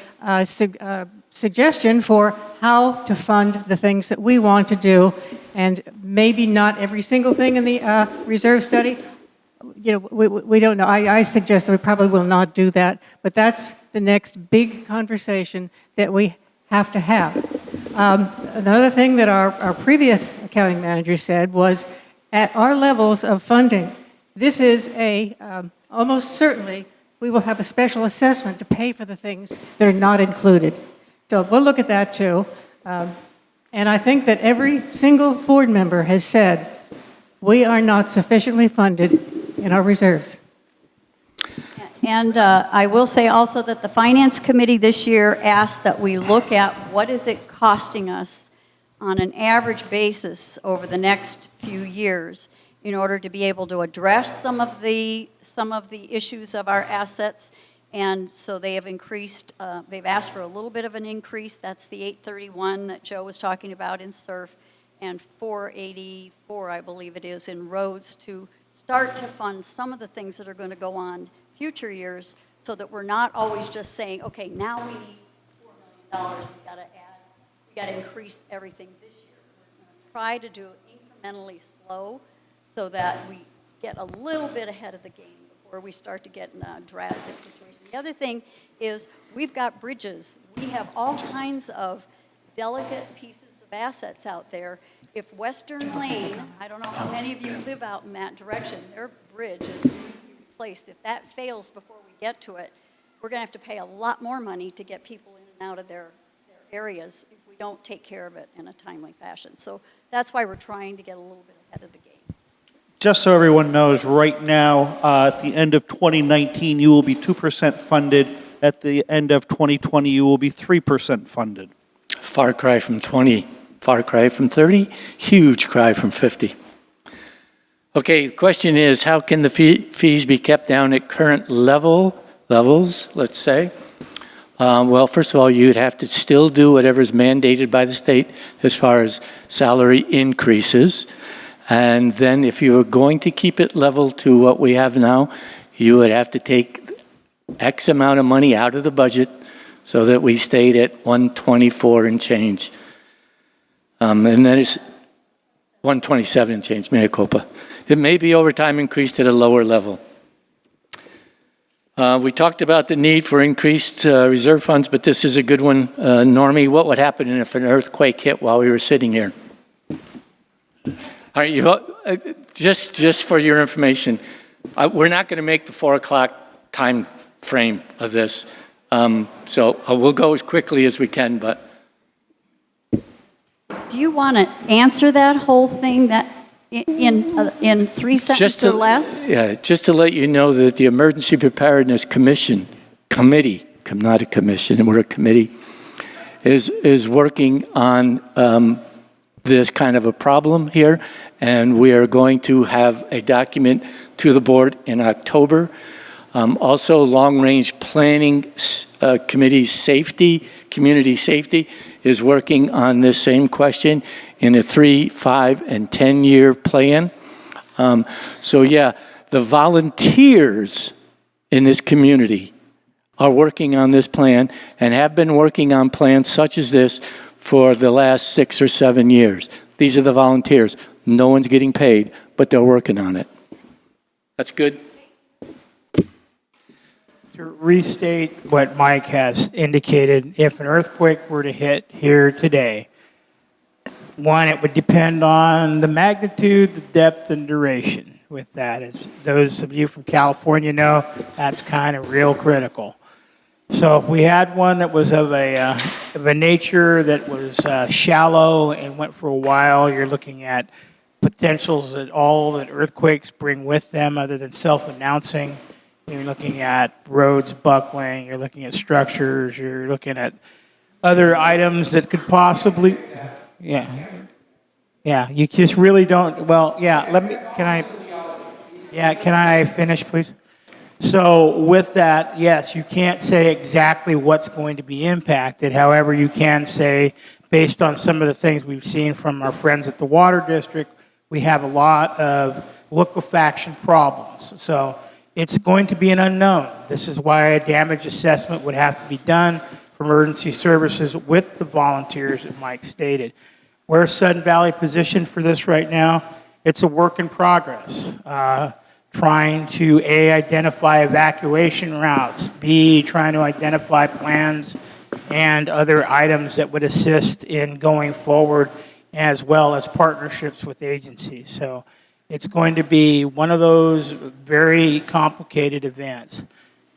suggestion for how to fund the things that we want to do, and maybe not every single thing in the reserve study. You know, we don't know. I suggest that we probably will not do that, but that's the next big conversation that we have to have. Another thing that our previous accounting manager said was, at our levels of funding, this is almost certainly we will have a special assessment to pay for the things that are not included. So we'll look at that too. And I think that every single board member has said, we are not sufficiently funded in our reserves. And I will say also that the Finance Committee this year asked that we look at what is it costing us on an average basis over the next few years in order to be able to address some of the issues of our assets. And so they have increased, they've asked for a little bit of an increase. That's the 831 that Joe was talking about in SURF, and 484, I believe it is, in roads, to start to fund some of the things that are going to go on future years, so that we're not always just saying, okay, now we need $4 million, we got to increase everything this year. We're going to try to do it incrementally slow so that we get a little bit ahead of the game before we start to get in a drastic situation. The other thing is we've got bridges. We have all kinds of delicate pieces of assets out there. If Western Lane, I don't know how many of you live out in that direction, their bridge is replaced. If that fails before we get to it, we're going to have to pay a lot more money to get people in and out of their areas if we don't take care of it in a timely fashion. So that's why we're trying to get a little bit ahead of the game. Just so everyone knows, right now, at the end of 2019, you will be 2% funded. At the end of 2020, you will be 3% funded. Far cry from 20, far cry from 30, huge cry from 50. Okay, the question is, how can the fees be kept down at current levels, let's say? Well, first of all, you'd have to still do whatever is mandated by the state as far as salary increases. And then if you were going to keep it level to what we have now, you would have to take X amount of money out of the budget so that we stayed at 124 and change. And then it's 127 and change, mea culpa. It may be over time increased at a lower level. We talked about the need for increased reserve funds, but this is a good one. Normie, what would happen if an earthquake hit while we were sitting here? All right, just for your information, we're not going to make the 4 o'clock time frame of this. So we'll go as quickly as we can, but. Do you want to answer that whole thing that in 3 sentences or less? Yeah, just to let you know that the Emergency Preparedness Committee, not a commission, we're a committee, is working on this kind of a problem here, and we are going to have a document to the board in October. Also, long-range planning committee community safety is working on this same question in a 3, 5, and 10-year plan. So yeah, the volunteers in this community are working on this plan and have been working on plans such as this for the last 6 or 7 years. These are the volunteers. No one's getting paid, but they're working on it. That's good. To restate what Mike has indicated, if an earthquake were to hit here today, one, it would depend on the magnitude, the depth, and duration with that. As those of you from California know, that's kind of real critical. So if we had one that was of a nature that was shallow and went for a while, you're looking at potentials that all that earthquakes bring with them other than self-announcing. You're looking at roads buckling, you're looking at structures, you're looking at other items that could possibly, you just really don't, can I finish, please? So with that, yes, you can't say exactly what's going to be impacted. However, you can say, based on some of the things we've seen from our friends at the Water District, we have a lot of liquefaction problems. So it's going to be an unknown. This is why a damage assessment would have to be done for emergency services with the volunteers that Mike stated. Where's Sudden Valley positioned for this right now? It's a work in progress. Trying to A, identify evacuation routes, B, trying to identify plans and other items that would assist in going forward, as well as partnerships with agencies. So it's going to be one of those very complicated events.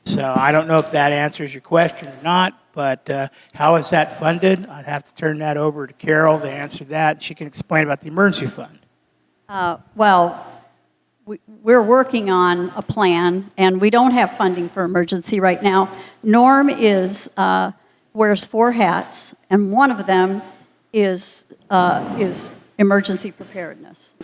So I don't know if that answers your question or not, but how is that funded? I'd have to turn that over to Carol to answer that. She can explain about the emergency fund. We're working on a plan, and we don't have funding for emergency right now. Norm wears 4 hats, and one of them is emergency preparedness.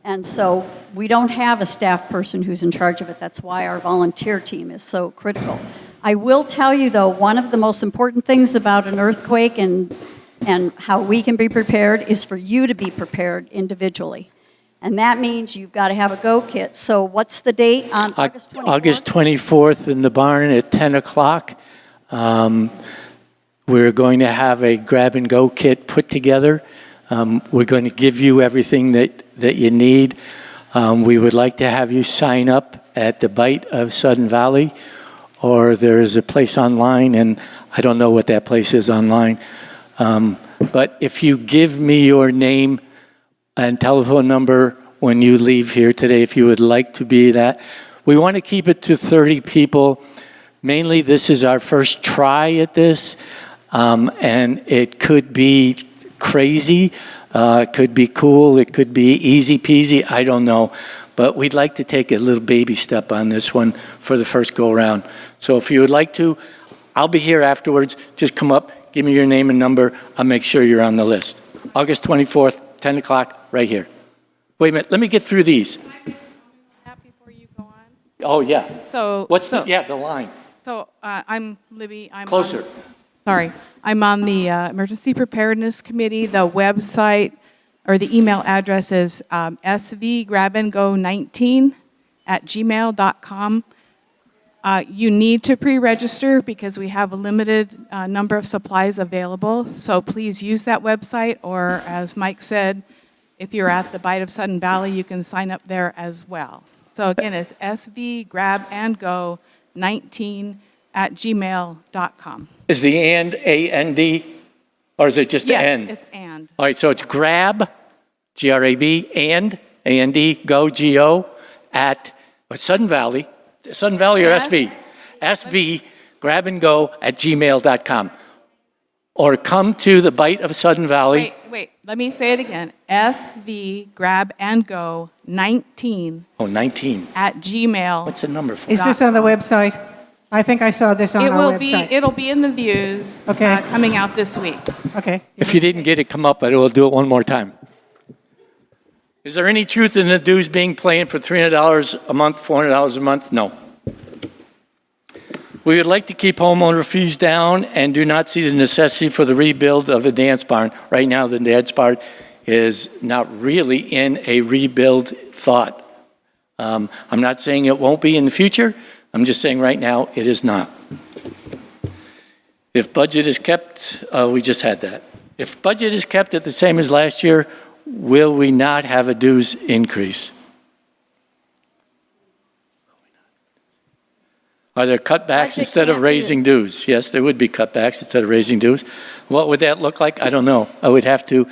And so we don't have a staff person who's in charge of it. That's why our volunteer team is so critical. I will tell you, though, one of the most important things about an earthquake and how we can be prepared is for you to be prepared individually. And that means you've got to have a go kit. So what's the date on August 24th? August 24th in the barn at 10 o'clock. We're going to have a grab and go kit put together. We're going to give you everything that you need. We would like to have you sign up at the Bite of Sudden Valley, or there is a place online, and I don't know what that place is online. But if you give me your name and telephone number when you leave here today, if you would like to be that. We want to keep it to 30 people. Mainly, this is our first try at this, and it could be crazy, it could be cool, it could be easy peasy, I don't know. But we'd like to take a little baby step on this one for the first go-around. So if you would like to, I'll be here afterwards. Just come up, give me your name and number. I'll make sure you're on the list. August 24th, 10 o'clock, right here. Wait a minute, let me get through these. Oh, yeah. So what's the line? So I'm Libby. I'm Closer. I'm on the Emergency Preparedness Committee. The website or the email address is svgrabandgo19@gmail.com. You need to pre-register because we have a limited number of supplies available. So please use that website, or as Mike said, if you're at the Bite of Sudden Valley, you can sign up there as well. So again, it's svgrabandgo19@gmail.com. Is the and A-N-D, or is it just Yes, N? it's and. All right, so it's grab, G-R-A-B, and, A-N-D, go, G-O, at Sudden Valley or SV? SV, grabandgo@gmail.com. Or come to the Bite of Sudden Valley. Wait, let me say it again. svgrabandgo19 Oh, 19. at gmail. What's the number for? Is this on the website? I think I saw this on It our will website. be. It'll be in the views. Okay. Coming out this week. Okay. If you didn't get it, come up, I will do it one more time. Is there any truth in the dues being planned for $300 a month, $400 a month? No. We would like to keep homeowner fees down and do not see the necessity for the rebuild of the dance barn. Right now, the dance barn is not really in a rebuild thought. I'm not saying it won't be in the future. I'm just saying right now it is not. If budget is kept, we just had that. If budget is kept at the same as last year, will we not have a dues increase? Are there cutbacks instead of raising dues? Yes, there would be cutbacks instead of raising dues. What would that look like? I don't know. I would have to,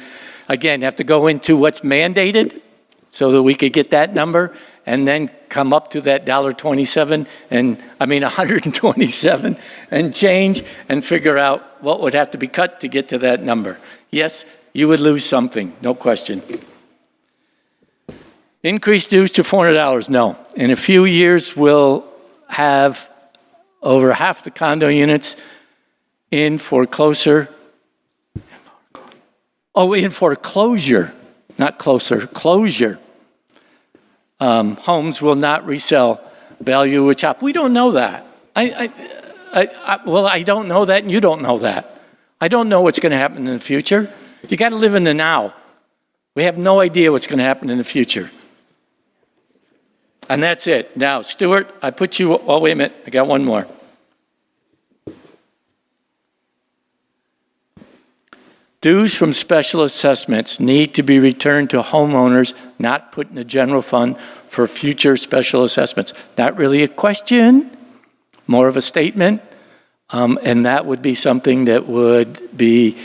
again, have to go into what's mandated so that we could get that number and then come up to that $127 and, I mean, 127 and change and figure out what would have to be cut to get to that number. Yes, you would lose something, no question. Increase dues to $400, no. In a few years, we'll have over half the condo units in foreclosure. Oh, in foreclosure, not closer, closure. Homes will not resell, value would chop. We don't know that. Well, I don't know that, and you don't know that. I don't know what's going to happen in the future. You got to live in the now. We have no idea what's going to happen in the future. And that's it. Now, Stuart, I put you, oh, wait a minute, I got one more. Dues from special assessments need to be returned to homeowners, not put in the general fund for future special assessments. Not really a question, more of a statement. And that would be something that would be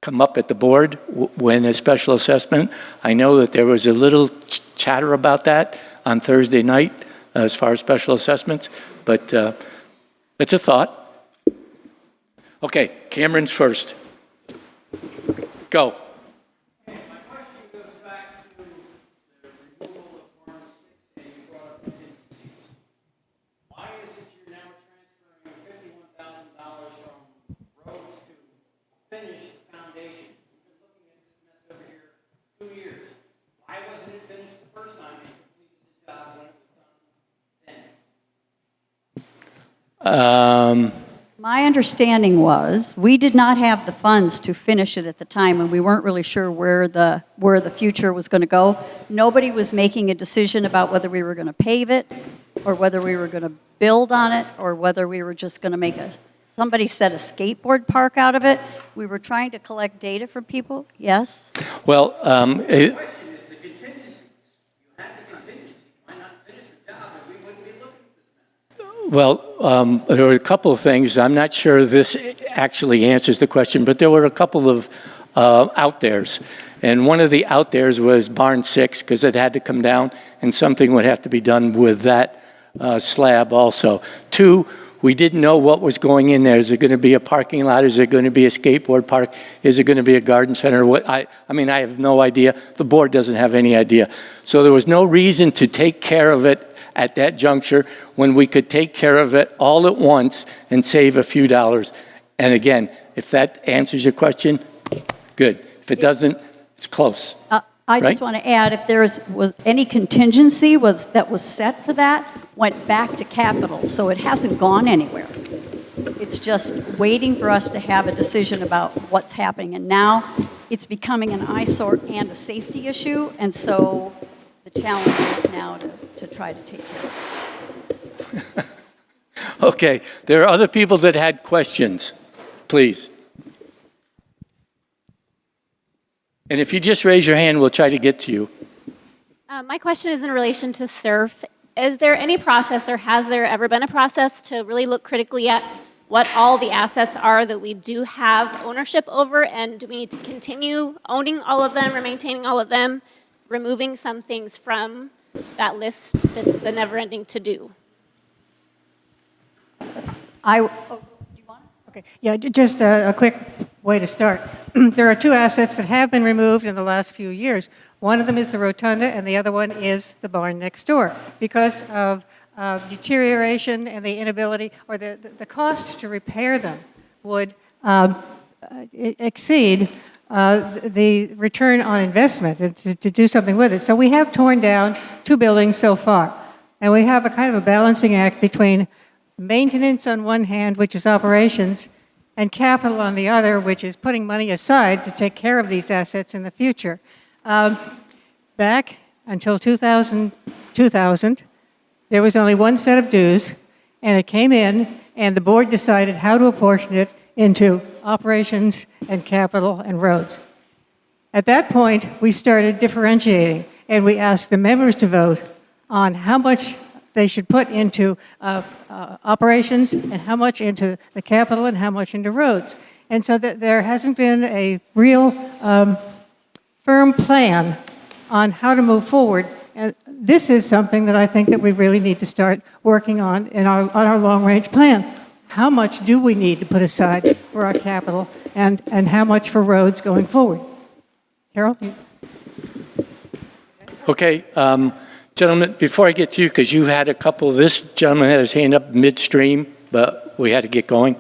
come up at the board when a special assessment. I know that there was a little chatter about that on Thursday night as far as special assessments, but it's a thought. Okay, Cameron's first. Go. My understanding was we did not have the funds to finish it at the time, and we weren't really sure where the future was going to go. Nobody was making a decision about whether we were going to pave it, or whether we were going to build on it, or whether we were just going to make somebody said a skateboard park out of it. We were trying to collect data from people. Yes. Well, there were a couple of things. I'm not sure this actually answers the question, but there were a couple of out theres. And one of the out theres was Barn 6, because it had to come down, and something would have to be done with that slab also. 2, we didn't know what was going in there. Is it going to be a parking lot? Is it going to be a skateboard park? Is it going to be a garden center? I have no idea. The board doesn't have any idea. So there was no reason to take care of it at that juncture when we could take care of it all at once and save a few dollars. And again, if that answers your question, good. If it doesn't, it's close. I just want to add, if there was any contingency that was set for that, went back to capital, so it hasn't gone anywhere. It's just waiting for us to have a decision about what's happening. And now it's becoming an eyesore and a safety issue, and so the challenge is now to try to take care of it. Okay, there are other people that had questions, please. And if you just raise your hand, we'll try to get to you. My question is in relation to SURF. Is there any process, or has there ever been a process to really look critically at what all the assets are that we do have ownership over, and do we need to continue owning all of them or maintaining all of them, removing some things from that list that's the never-ending to-do? Okay, yeah, just a quick way to start. There are two assets that have been removed in the last few years. One of them is the rotunda, and the other one is the barn next door, because of deterioration and the inability, or the cost to repair them would exceed the return on investment to do something with it. So we have torn down 2 buildings so far, and we have a kind of a balancing act between maintenance on one hand, which is operations, and capital on the other, which is putting money aside to take care of these assets in the future. Back until 2000, there was only one set of dues, and it came in, and the board decided how to apportion it into operations and capital and roads. At that point, we started differentiating, and we asked the members to vote on how much they should put into operations and how much into the capital and how much into roads. And so there hasn't been a real firm plan on how to move forward. And this is something that I think that we really need to start working on on our long-range plan. How much do we need to put aside for our capital, and how much for roads going forward? Carol? Okay, gentlemen, before I get to you, because you had a couple, this gentleman had his hand up midstream, but we had to get going.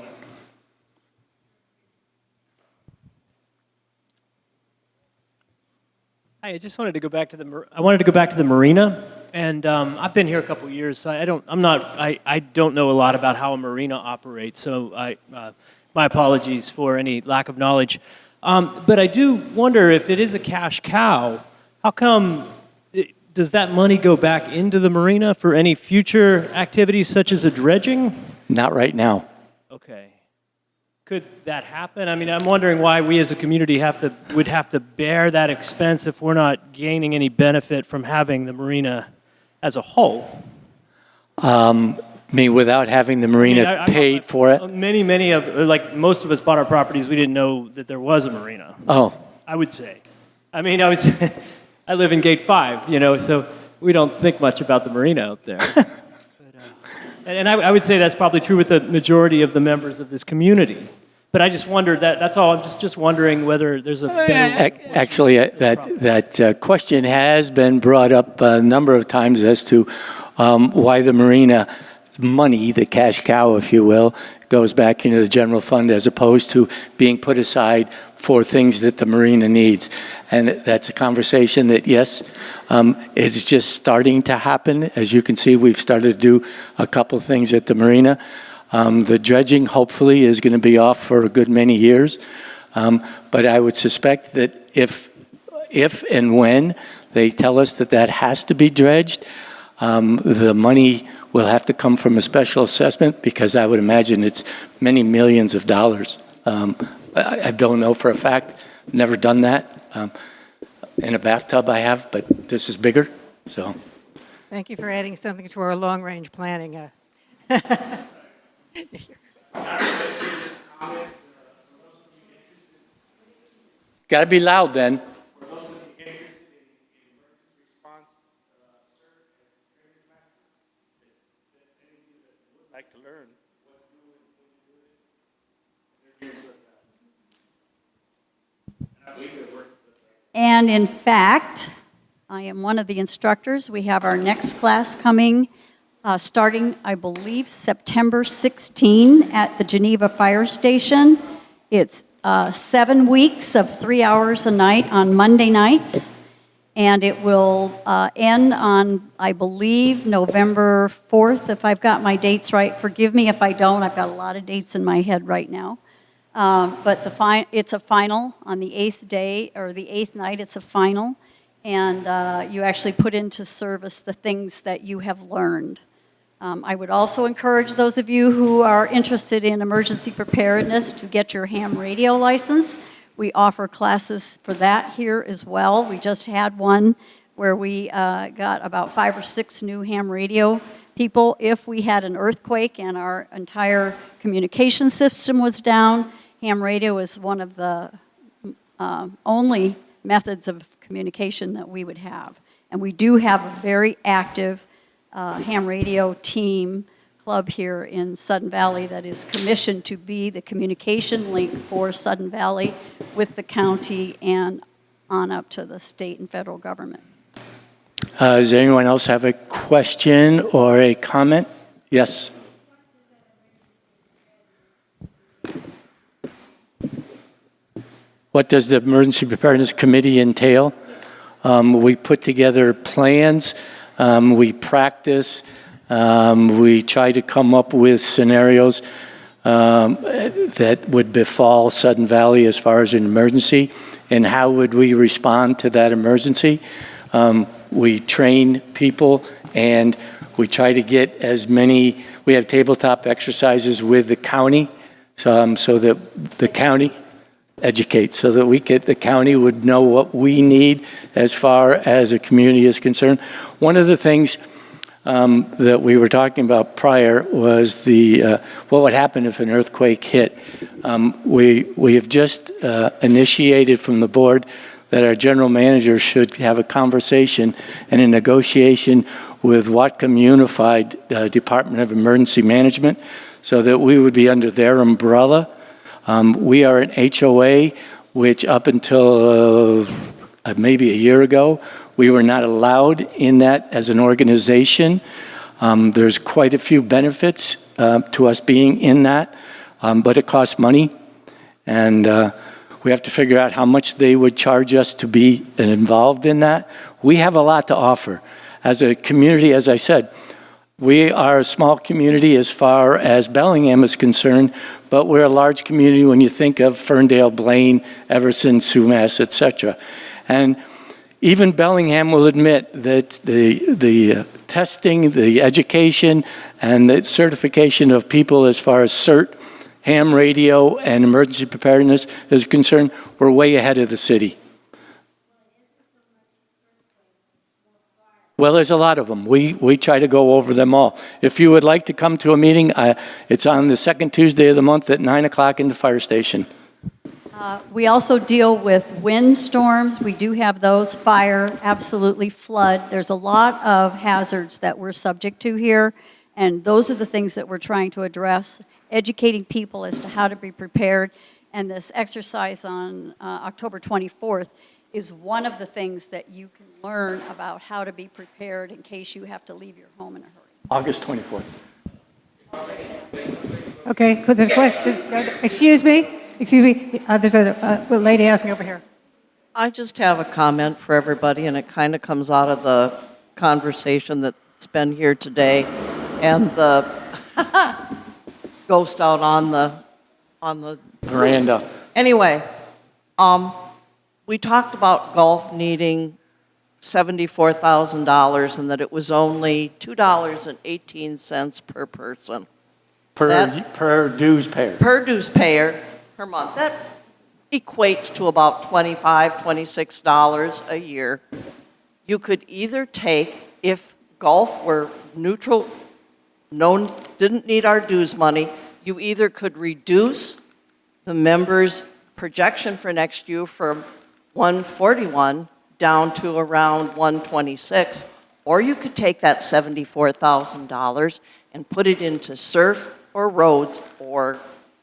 Hi, I just wanted to go back to the marina, and I've been here a couple of years, so I don't know a lot about how a marina operates. So my apologies for any lack of knowledge. But I do wonder, if it is a cash cow, how come? Does that money go back into the marina for any future activities such as a dredging? Not right now. Okay. Could that happen? I mean, I'm wondering why we as a community would have to bear that expense if we're not gaining any benefit from having the marina as a whole. I mean, without having the marina paid for it? Many of, like most of us bought our properties, we didn't know that there was a marina. Oh. I would say. I mean, I live in Gate 5, so we don't think much about the marina out there. And I would say that's probably true with the majority of the members of this community. But I just wondered, that's all, I'm just wondering whether there's a better... Actually, that question has been brought up a number of times as to why the marina money, the cash cow, if you will, goes back into the general fund as opposed to being put aside for things that the marina needs. And that's a conversation that, yes, it's just starting to happen. As you can see, we've started to do a couple things at the marina. The dredging, hopefully, is going to be off for a good many years. But I would suspect that if and when they tell us that has to be dredged, the money will have to come from a special assessment, because I would imagine it's many millions of dollars. I don't know for a fact. Never done that. In a bathtub I have, but this is bigger, so. Thank you for adding something to our long-range planning. Got to be loud then. And in fact, I am one of the instructors. We have our next class coming, starting, I believe, September 16 at the Geneva Fire Station. It's 7 weeks of 3 hours a night on Monday nights, and it will end on, I believe, November 4th, if I've got my dates right. Forgive me if I don't. I've got a lot of dates in my head right now. But it's a final on the 8th day, or the 8th night, it's a final. And you actually put into service the things that you have learned. I would also encourage those of you who are interested in emergency preparedness to get your ham radio license. We offer classes for that here as well. We just had one where we got about 5 or 6 new ham radio people. If we had an earthquake and our entire communication system was down, ham radio is one of the only methods of communication that we would have. And we do have a very active ham radio team club here in Sudden Valley that is commissioned to be the communication link for Sudden Valley with the county and on up to the state and federal government. Does anyone else have a question or a comment? Yes. What does the Emergency Preparedness Committee entail? We put together plans, we practice, we try to come up with scenarios that would befall Sudden Valley as far as an emergency, and how would we respond to that emergency. We train people, and we try to get as many, we have tabletop exercises with the county, so that the county educate, so that the county would know what we need as far as a community is concerned. One of the things that we were talking about prior was what would happen if an earthquake hit. We have just initiated from the board that our general manager should have a conversation and a negotiation with Whatcom Unified Department of Emergency Management, so that we would be under their umbrella. We are an HOA, which up until maybe a year ago, we were not allowed in that as an organization. There's quite a few benefits to us being in that, but it costs money, and we have to figure out how much they would charge us to be involved in that. We have a lot to offer. As a community, as I said, we are a small community as far as Bellingham is concerned, but we're a large community when you think of Ferndale, Blaine, Everson, Sumas, etc. And even Bellingham will admit that the testing, the education, and the certification of people as far as CERT, ham radio, and emergency preparedness is concerned, we're way ahead of the city. Well, there's a lot of them. We try to go over them all. If you would like to come to a meeting, it's on the second Tuesday of the month at 9 o'clock in the fire station. We also deal with windstorms. We do have those, fire, absolutely flood. There's a lot of hazards that we're subject to here, and those are the things that we're trying to address, educating people as to how to be prepared. And this exercise on October 24th is one of the things that you can learn about how to be prepared in case you have to leave your home in a hurry. August 24th. Okay, there's a question. Excuse me. There's a lady asking over here. I just have a comment for everybody, and it kind of comes out of the conversation that's been here today, and the ghost out on the veranda. Anyway, we talked about golf needing $74,000 and that it was only $2.18 per person. Per dues payer. Per dues payer per month. That equates to about $25, $26 a year. You could either take, if golf were neutral, didn't need our dues money, you either could reduce the members' projection for next year from 141 down to around 126, or you could take that $74,000 and put it into surf or roads or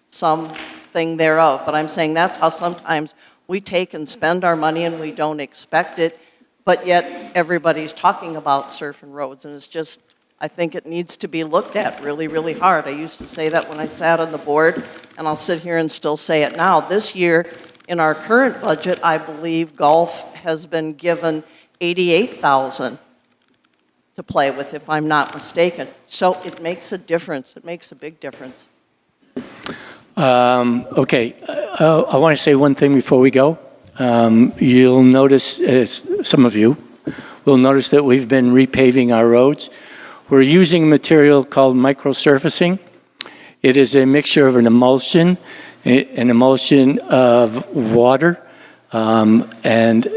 something thereof. But I'm saying that's how sometimes we take and spend our money and we don't expect it, but yet everybody's talking about surf and roads, and it's just, I think it needs to be looked at really, really hard. I used to say that when I sat on the board, and I'll sit here and still say it now. This year, in our current budget, I believe golf has been given $88,000 to play with, if I'm not mistaken. So it makes a difference. It makes a big difference. Okay, I want to say one thing before we go. You'll notice, some of you will notice that we've been repaving our roads. We're using a material called microsurfacing. It is a mixture of an emulsion of water and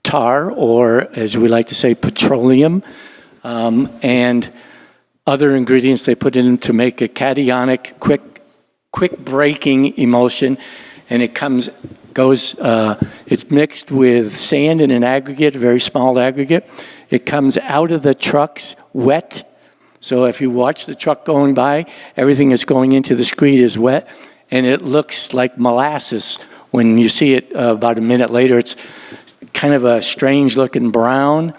tar, or as we like to say, petroleum, and other ingredients they put in to make a cationic, quick breaking emulsion, and it's mixed with sand in an aggregate, a very small aggregate. It comes out of the trucks wet. So if you watch the truck going by, everything that's going into the screed is wet, and it looks like molasses. When you see it about a minute later, it's kind of a strange looking brown.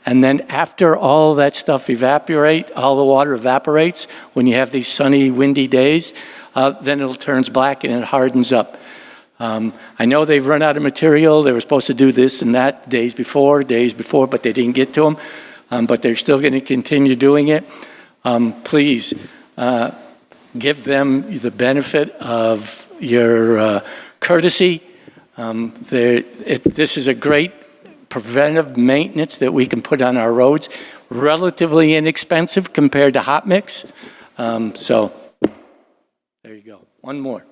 And then after all that stuff all the water evaporates, when you have these sunny, windy days, then it turns black and it hardens up. I know they've run out of material. They were supposed to do this and that days before, but they didn't get to them. But they're still going to continue doing it. Please give them the benefit of your courtesy. This is a great preventive maintenance that we can put on our roads, relatively inexpensive compared to hot mix. So there you go. One more.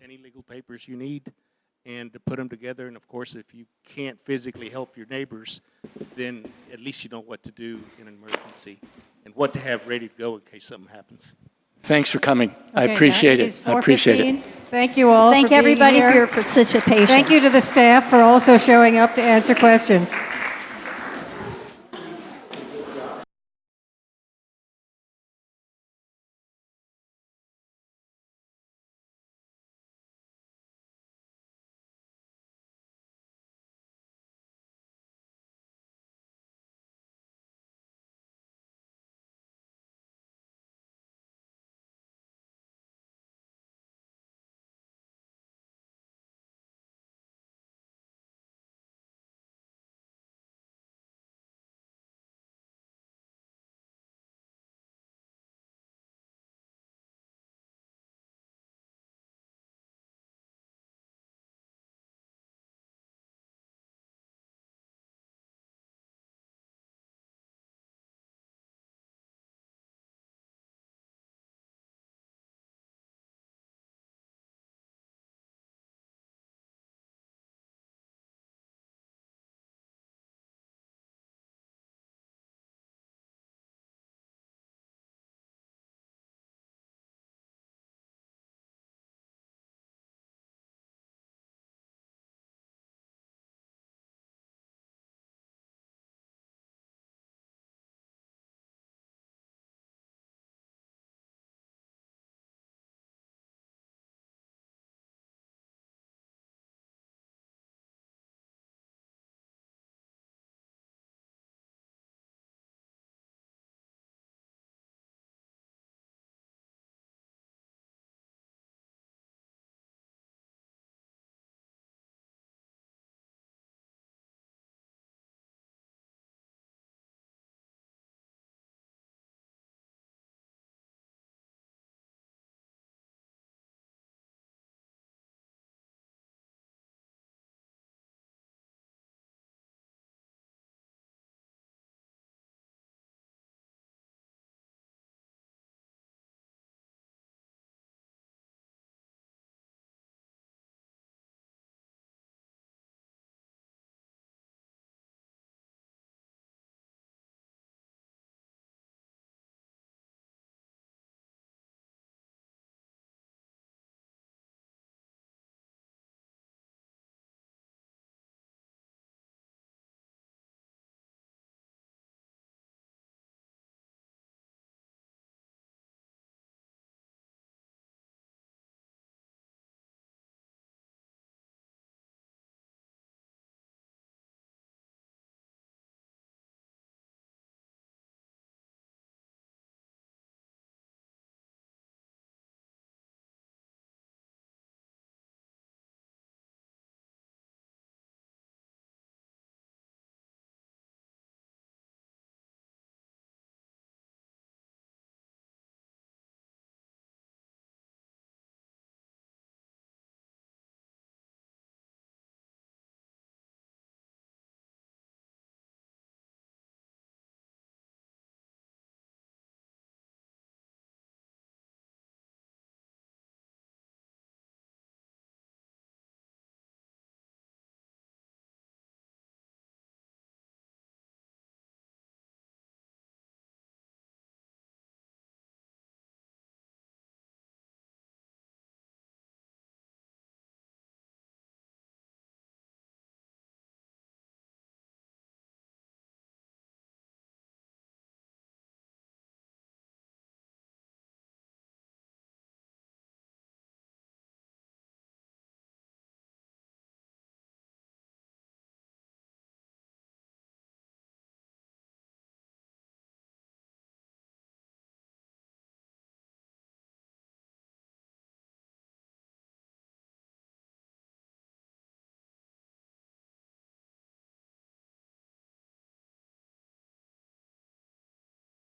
Any legal papers you need, and to put them together. And of course, if you can't physically help your neighbors, then at least you know what to do in an emergency and what to have ready to go in case something happens. Thanks for coming. I Okay, appreciate that it. is I appreciate 4:15. it. Thank you all Thank for being everybody here. for your participation. Thank you to the staff for also showing up to answer questions.